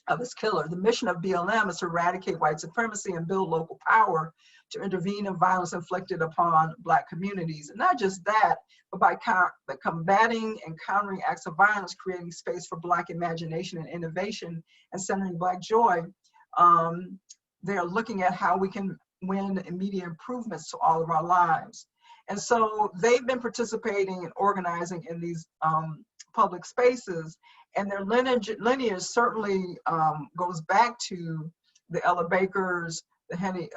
of his killer. The mission of BLM is to eradicate white supremacy and build local power to intervene in violence inflicted upon Black communities. And not just that, but by combating and countering acts of violence, creating space for Black imagination and innovation, and centering Black joy, they're looking at how we can win immediate improvements to all of our lives. And so they've been participating and organizing in these public spaces, and their lineage certainly goes back to the Ella Bakers, the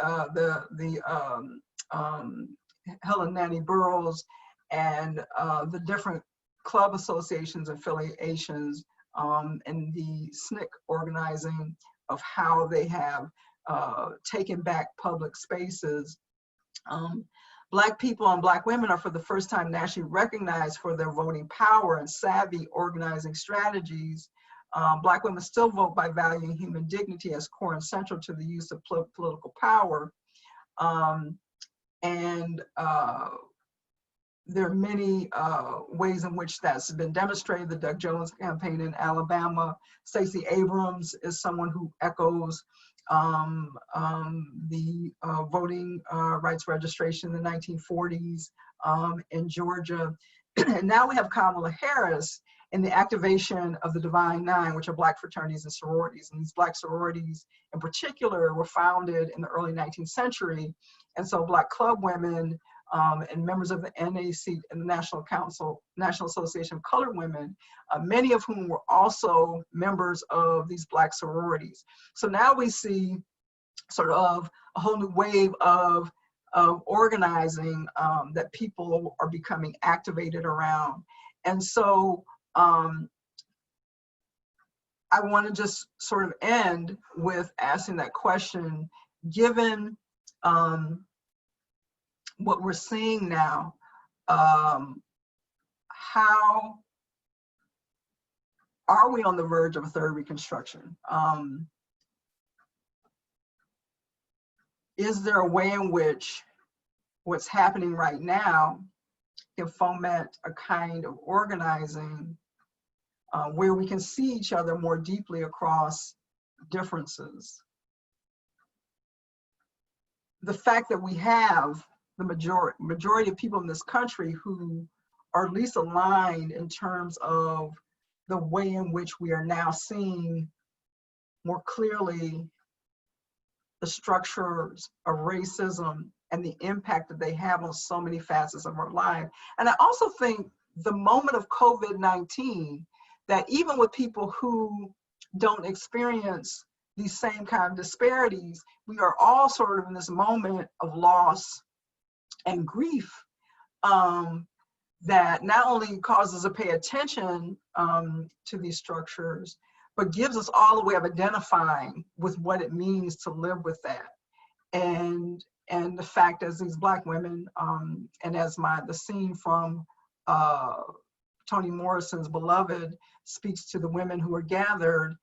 Helen Nanny Burroughs, and the different club associations, affiliations, and the SNCC organizing of how they have taken back public spaces. Black people and Black women are for the first time nationally recognized for their voting power and savvy organizing strategies. Black women still vote by valuing human dignity as core and central to the use of political power. There are many ways in which that's been demonstrated. The Doug Jones campaign in Alabama. Stacey Abrams is someone who echoes the voting rights registration in the 1940s in Georgia. And now we have Kamala Harris in the activation of the Divine Nine, which are Black fraternities and sororities. And these Black sororities in particular were founded in the early 19th century. And so Black club women and members of the NAC and the National Association of Colored Women, many of whom were also members of these Black sororities. So now we see sort of a whole new wave of organizing that people are becoming activated around. And so I want to just sort of end with asking that question, given what we're seeing now, how are we on the verge of a third Reconstruction? Is there a way in which what's happening right now can foment a kind of organizing where we can see each other more deeply across differences? The fact that we have the majority of people in this country who are at least aligned in terms of the way in which we are now seeing more clearly the structures of racism and the impact that they have on so many facets of our life. And I also think the moment of COVID-19, that even with people who don't experience these same kind of disparities, we are all sort of in this moment of loss and grief that not only causes us to pay attention to these structures, but gives us all a way of identifying with what it means to live with that. And the fact as these Black women, and as the scene from Toni Morrison's Beloved speaks to the women who are gathered,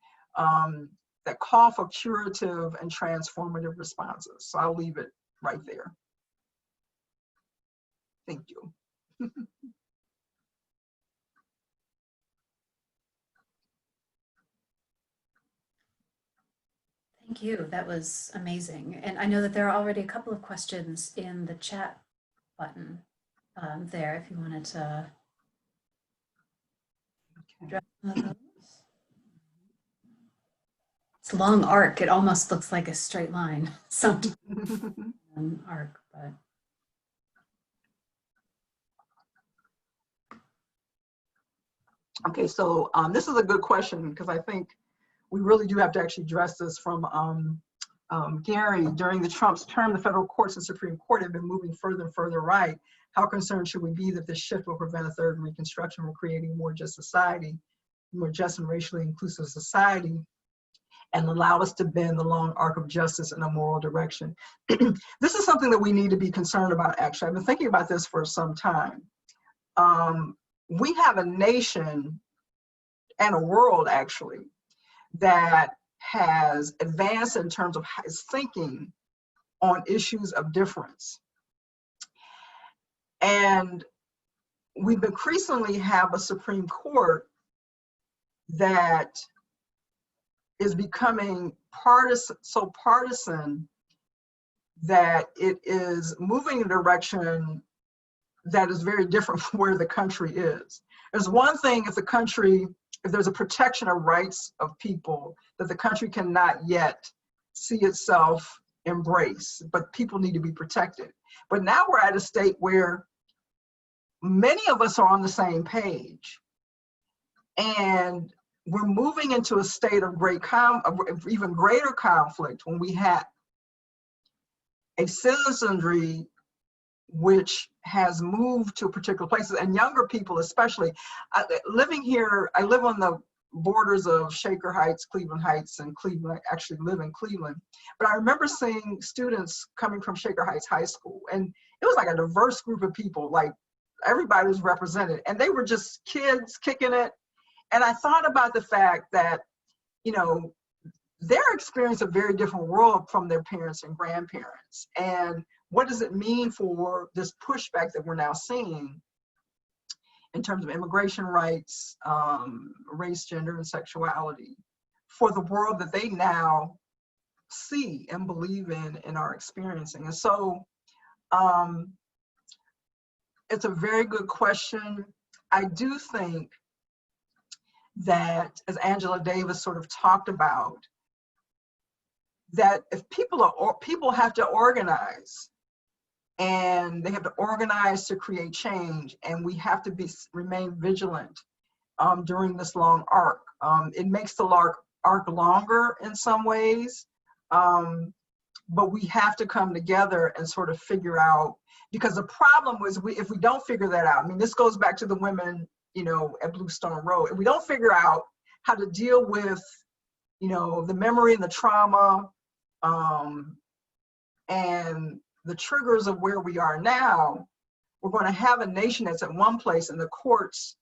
that call for curative and transformative responses. So I'll leave it right there. Thank you. Thank you. That was amazing. And I know that there are already a couple of questions in the chat button there if you wanted to address some of those. It's a long arc. It almost looks like a straight line. Sometimes arc, but. Okay, so this is a good question because I think we really do have to actually address this from Gary. During the Trump's term, the federal courts and Supreme Court have been moving further and further right. How concerned should we be that this shift will prevent a third Reconstruction from creating a more just society, more just and racially inclusive society, and allow us to bend the long arc of justice in a moral direction? This is something that we need to be concerned about, actually. I've been thinking about this for some time. We have a nation and a world, actually, that has advanced in terms of its thinking on issues of difference. And we've increasingly have a Supreme Court that is becoming so partisan that it is moving in a direction that is very different from where the country is. There's one thing if there's a protection of rights of people that the country cannot yet see itself embrace, but people need to be protected. But now we're at a state where many of us are on the same page, and we're moving into a state of even greater conflict when we have a citizenry which has moved to particular places, and younger people especially. Living here, I live on the borders of Shaker Heights, Cleveland Heights, and Cleveland. I actually live in Cleveland. But I remember seeing students coming from Shaker Heights High School, and it was like a diverse group of people, like everybody was represented, and they were just kids kicking it. And I thought about the fact that, you know, they're experiencing a very different world from their parents and grandparents. And what does it mean for this pushback that we're now seeing in terms of immigration rights, race, gender, and sexuality for the world that they now see and believe in and are experiencing? And so it's a very good question. I do think that, as Angela Davis sort of talked about, that if people have to organize, and they have to organize to create change, and we have to remain vigilant during this long arc. It makes the arc longer in some ways, but we have to come together and sort of figure out, because the problem was if we don't figure that out, I mean, this goes back to the women, you know, at Bluestone Road. If we don't figure out how to deal with, you know, the memory and the trauma and the triggers of where we are now, we're going to have a nation that's at one place and the courts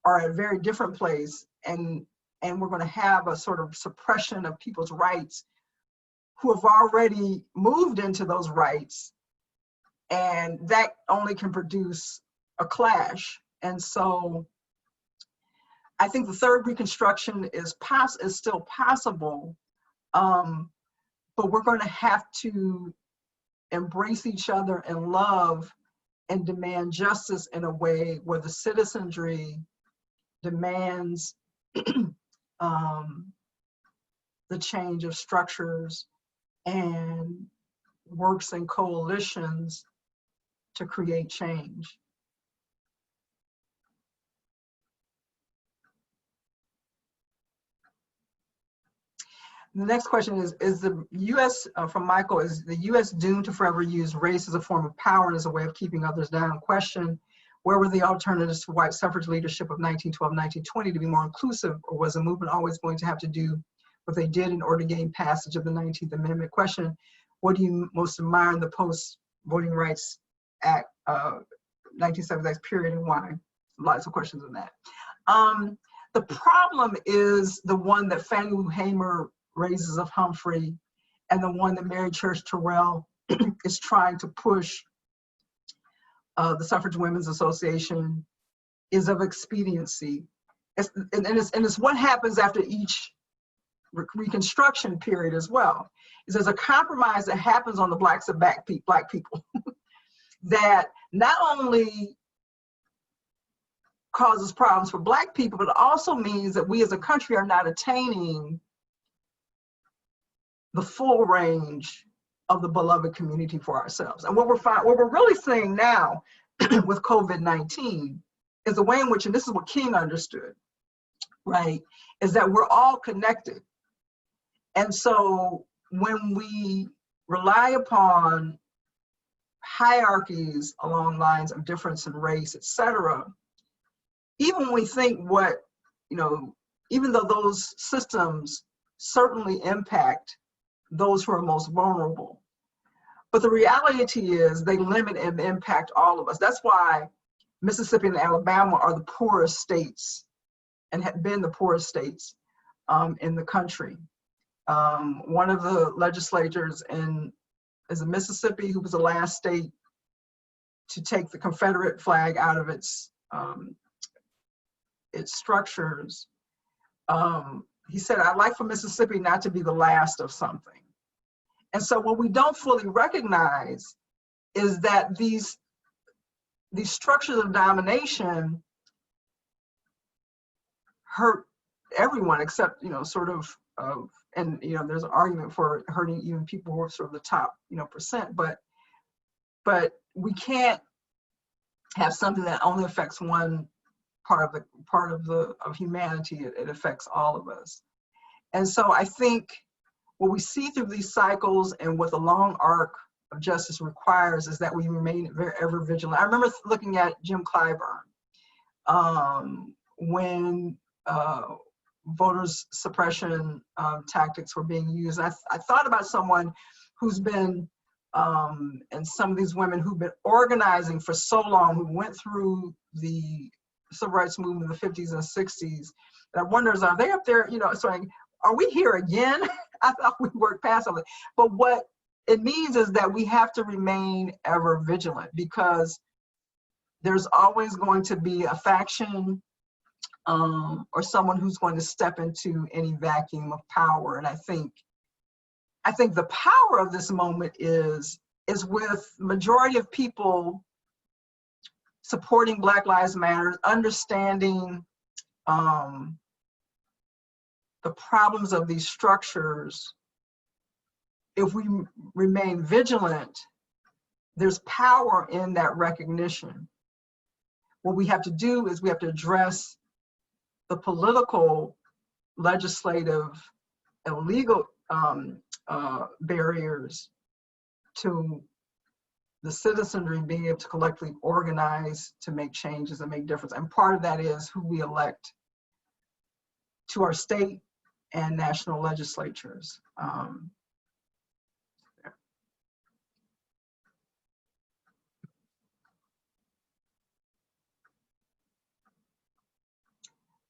are at a very different place, and we're going to have a sort of suppression of people's rights who have already moved into those rights, and that only can produce a clash. And so I think the third Reconstruction is still possible, but we're going to have to embrace each other and love and demand justice in a way where the citizenry demands the change of structures and works in coalitions to create change. The next question is the U.S., from Michael, is the U.S. doomed to forever use race as a form of power and as a way of keeping others down? Question, where were the alternatives to white suffrage leadership of 1912, 1920 to be more inclusive, or was the movement always going to have to do what they did in order to gain passage of the 19th Amendment? Question, what do you most admire in the Post-Voting Rights Act 1976 period, and why? Lots of questions on that. The problem is the one that Fannie Lou Hamer Raises of Humphrey, and the one that Mary Church Terrell is trying to push, the Suffrage Women's Association, is of expediency. And it's what happens after each Reconstruction period as well. Is there's a compromise that happens on the backs of black people that not only causes problems for black people, but it also means that we as a country are not attaining the full range of the beloved community for ourselves. And what we're really seeing now with COVID-19 is the way in which, and this is what King understood, right, is that we're all connected. And so when we rely upon hierarchies along lines of difference in race, et cetera, even when we think what, even though those systems certainly impact those who are most vulnerable, but the reality is they limit and impact all of us. That's why Mississippi and Alabama are the poorest states and have been the poorest states in the country. One of the legislators is in Mississippi, who was the last state to take the Confederate flag out of its structures. He said, I'd like for Mississippi not to be the last of something. And so what we don't fully recognize is that these structures of domination hurt everyone except, and there's an argument for hurting even people who are sort of the top, percent, but we can't have something that only affects one part of humanity. It affects all of us. And so I think what we see through these cycles and what the long arc of justice requires is that we remain ever vigilant. I remember looking at Jim Clyburn when voters suppression tactics were being used. I thought about someone who's been, and some of these women who've been organizing for so long, who went through the civil rights movement in the 50s and 60s. And I wonder, are they up there, saying, are we here again? I thought we worked past something. But what it means is that we have to remain ever vigilant, because there's always going to be a faction or someone who's going to step into any vacuum of power. And I think the power of this moment is with majority of people supporting Black Lives Matter, understanding the problems of these structures. If we remain vigilant, there's power in that recognition. What we have to do is we have to address the political, legislative, and legal barriers to the citizenry being able to collectively organize to make changes and make difference. And part of that is who we elect to our state and national legislatures.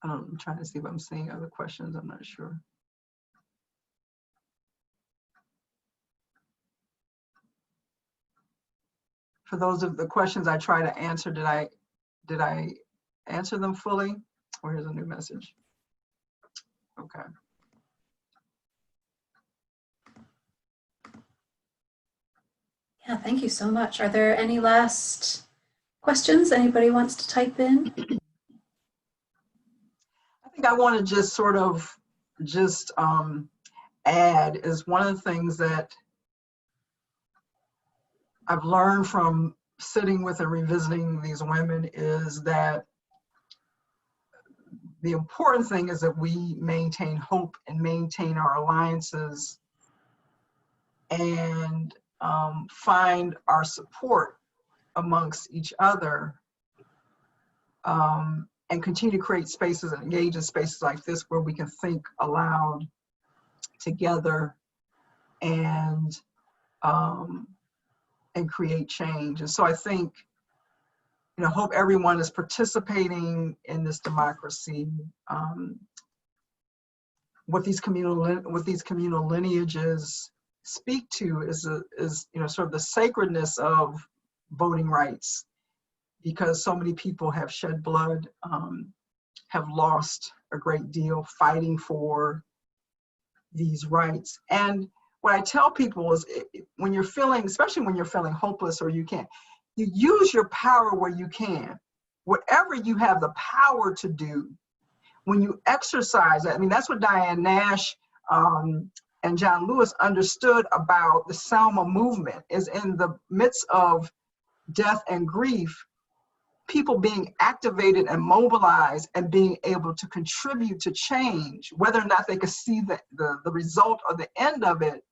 I'm trying to see if I'm seeing other questions, I'm not sure. For those of the questions I try to answer, did I answer them fully? Or here's a new message. Okay. Yeah, thank you so much. Are there any last questions anybody wants to type in? I think I want to just sort of add is one of the things that I've learned from sitting with and revisiting these women is that the important thing is that we maintain hope and maintain our alliances and find our support amongst each other and continue to create spaces and engage in spaces like this where we can think aloud together and create change. And so I think, hope everyone is participating in this democracy what these communal lineages speak to is sort of the sacredness of voting rights, because so many people have shed blood, have lost a great deal fighting for these rights. And what I tell people is, when you're feeling, especially when you're feeling hopeless or you can't, you use your power where you can. Whatever you have the power to do, when you exercise that, I mean, that's what Diane Nash and John Lewis understood about the Selma movement, is in the midst of death and grief, people being activated and mobilized and being able to contribute to change, whether or not they could see the result or the end of it,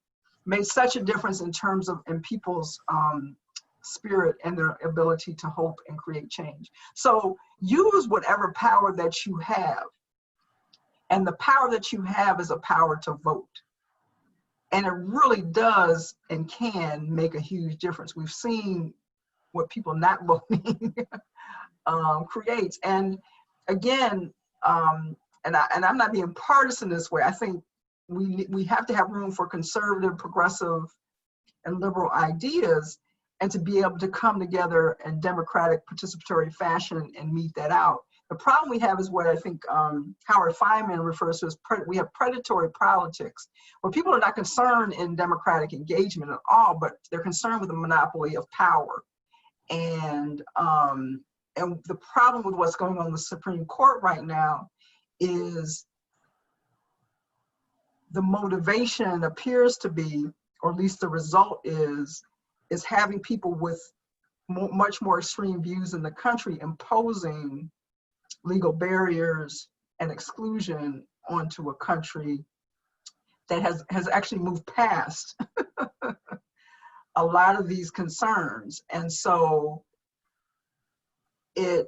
made such a difference in terms of in people's spirit and their ability to hope and create change. So use whatever power that you have. And the power that you have is a power to vote. And it really does and can make a huge difference. We've seen what people not voting creates. And again, and I'm not being partisan this way, I think we have to have room for conservative, progressive, and liberal ideas, and to be able to come together in democratic participatory fashion and meet that out. The problem we have is what I think Howard Feynman refers to as we have predatory politics, where people are not concerned in democratic engagement at all, but they're concerned with the monopoly of power. And the problem with what's going on in the Supreme Court right now is the motivation appears to be, or at least the result is having people with much more extreme views in the country imposing legal barriers and exclusion onto a country that has actually moved past a lot of these concerns. And so it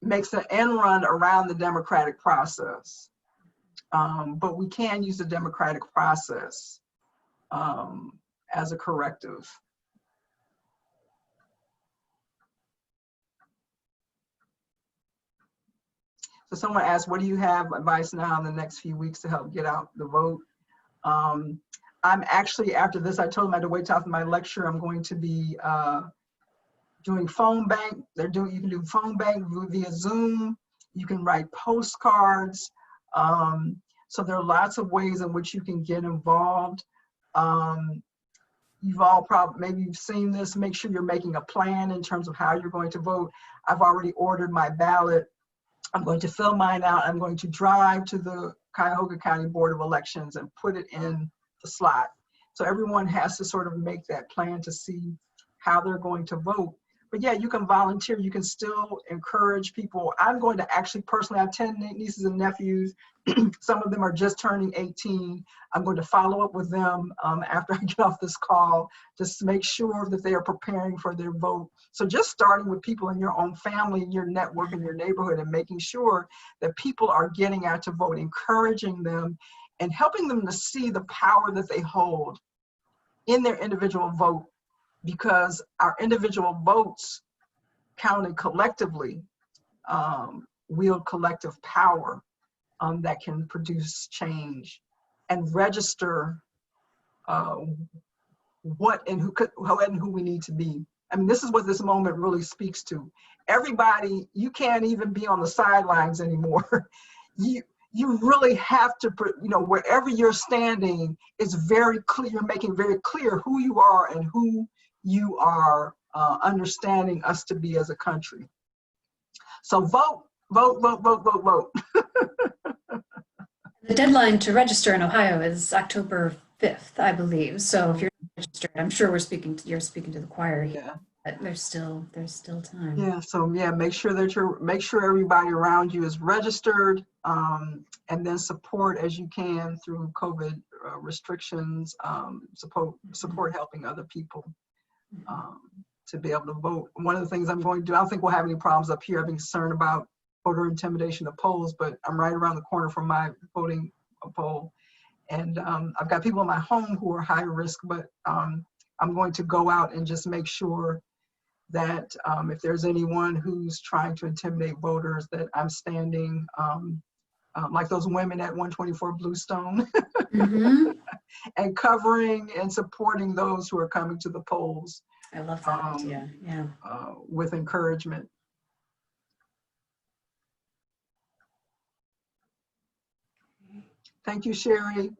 makes an end run around the democratic process. But we can use the democratic process as a corrective. So someone asked, what do you have advice now in the next few weeks to help get out the vote? I'm actually, after this, I told them I had to wait till after my lecture. I'm going to be doing phone bank. You can do phone bank via Zoom. You can write postcards. So there are lots of ways in which you can get involved. You've all maybe you've seen this. Make sure you're making a plan in terms of how you're going to vote. I've already ordered my ballot. I'm going to fill mine out. I'm going to drive to the Cuyahoga County Board of Elections and put it in the slot. So everyone has to sort of make that plan to see how they're going to vote. But yeah, you can volunteer. You can still encourage people. I'm going to actually personally, I have 10 nieces and nephews. Some of them are just turning 18. I'm going to follow up with them after I get off this call, just to make sure that they are preparing for their vote. So just starting with people in your own family, in your network, in your neighborhood, and making sure that people are getting out to vote, encouraging them and helping them to see the power that they hold in their individual vote, because our individual votes counted collectively wield collective power that can produce change and register what and who we need to be. I mean, this is what this moment really speaks to. Everybody, you can't even be on the sidelines anymore. You really have to, wherever you're standing, it's very clear, you're making very clear who you are and who you are understanding us to be as a country. So vote, vote, vote, vote, vote, vote. The deadline to register in Ohio is October 5th, I believe. So if you're registered, I'm sure you're speaking to the choir here. Yeah. But there's still time. Yeah. So yeah, make sure everybody around you is registered, and then support as you can through COVID restrictions. Support helping other people to be able to vote. One of the things I'm going to do, I don't think we'll have any problems up here. I've been concerned about voter intimidation of polls, but I'm right around the corner from my voting poll, and I've got people in my home who are high risk, but I'm going to go out and just make sure that if there's anyone who's trying to intimidate voters, that I'm standing like those women at 124 Bluestone, Mm-hmm. and covering and supporting those who are coming to the polls I love that idea. Yeah. with encouragement. Thank you, Sherry.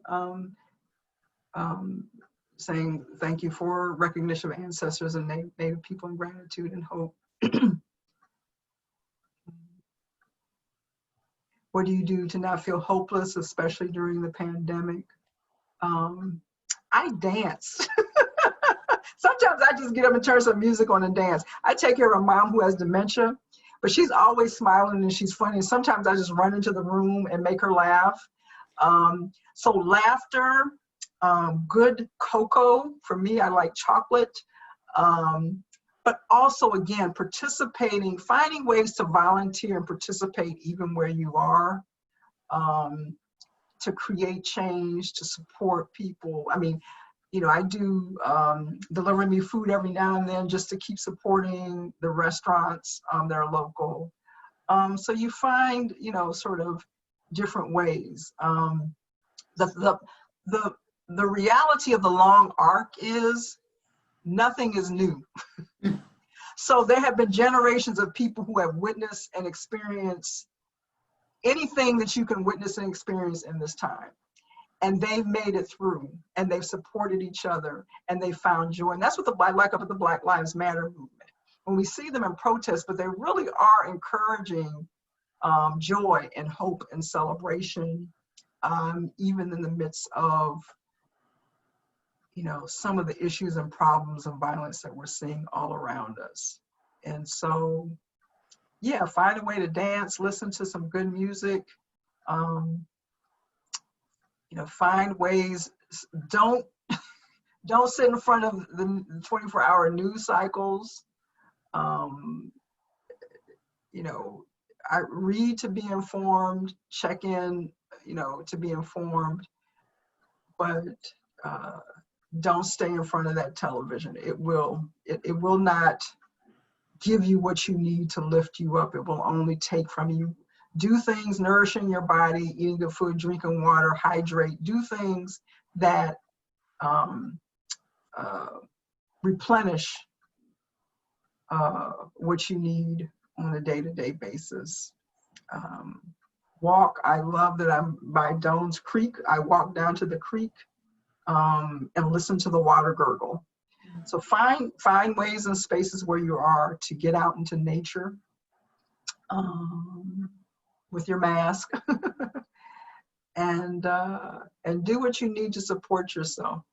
Saying thank you for recognition of ancestors and Native people and gratitude and hope. What do you do to not feel hopeless, especially during the pandemic? I dance. Sometimes I just get up and turn some music on and dance. I take care of a mom who has dementia, but she's always smiling and she's funny. And sometimes I just run into the room and make her laugh. So laughter, good cocoa. For me, I like chocolate. But also, again, participating, finding ways to volunteer and participate even where you are, to create change, to support people. I mean, you know, I do delivering me food every now and then just to keep supporting the restaurants that are local. So you find, you know, sort of different ways. The reality of the long arc is nothing is new. So there have been generations of people who have witnessed and experienced anything that you can witness and experience in this time. And they've made it through, and they've supported each other, and they found joy. And that's what I like about the Black Lives Matter movement. When we see them in protest, but they really are encouraging joy and hope and celebration, even in the midst of, you know, some of the issues and problems and violence that we're seeing all around us. And so, yeah, find a way to dance, listen to some good music, you know, find ways. Don't sit in front of the 24-hour news cycles. You know, I read to be informed, check in, you know, to be informed, but don't stay in front of that television. It will not give you what you need to lift you up. It will only take from you. Do things nourishing your body, eating good food, drinking water, hydrate. Do things that replenish what you need on a day-to-day basis. Walk. I love that I'm by Doan's Creek. I walk down to the creek and listen to the water gurgle. So find ways and spaces where you are to get out into nature with your mask and do what you need to support yourself.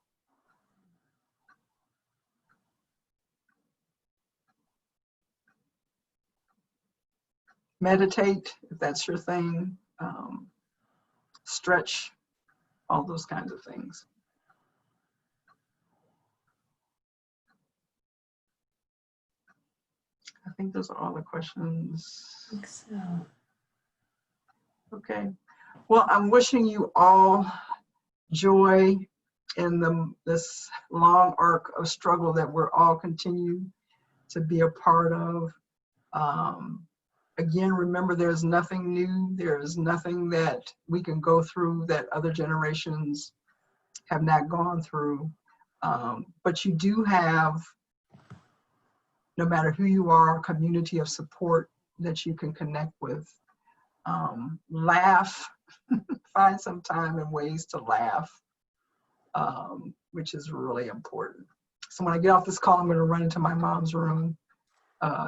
Meditate if that's your thing. Stretch, all those kinds of things. I think those are all the questions. I think so. Okay. Well, I'm wishing you all joy in this long arc of struggle that we're all continue to be a part of. Again, remember, there's nothing new. There's nothing that we can go through that other generations have not gone through. But you do have, no matter who you are, a community of support that you can connect with. Laugh, find some time and ways to laugh, which is really important. So when I get off this call, I'm going to run into my mom's room.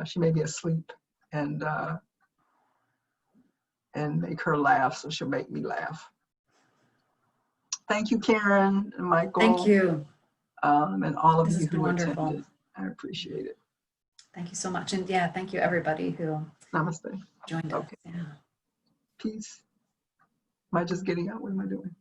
She may be asleep, and make her laugh, so she'll make me laugh. Thank you, Karen and Michael. Thank you. And all of This you has been who wonderful. attended. I appreciate it. Thank you so much. And yeah, thank you everybody who Namaste. joined us. Okay. Yeah. Peace. Am I just getting out? What am I doing?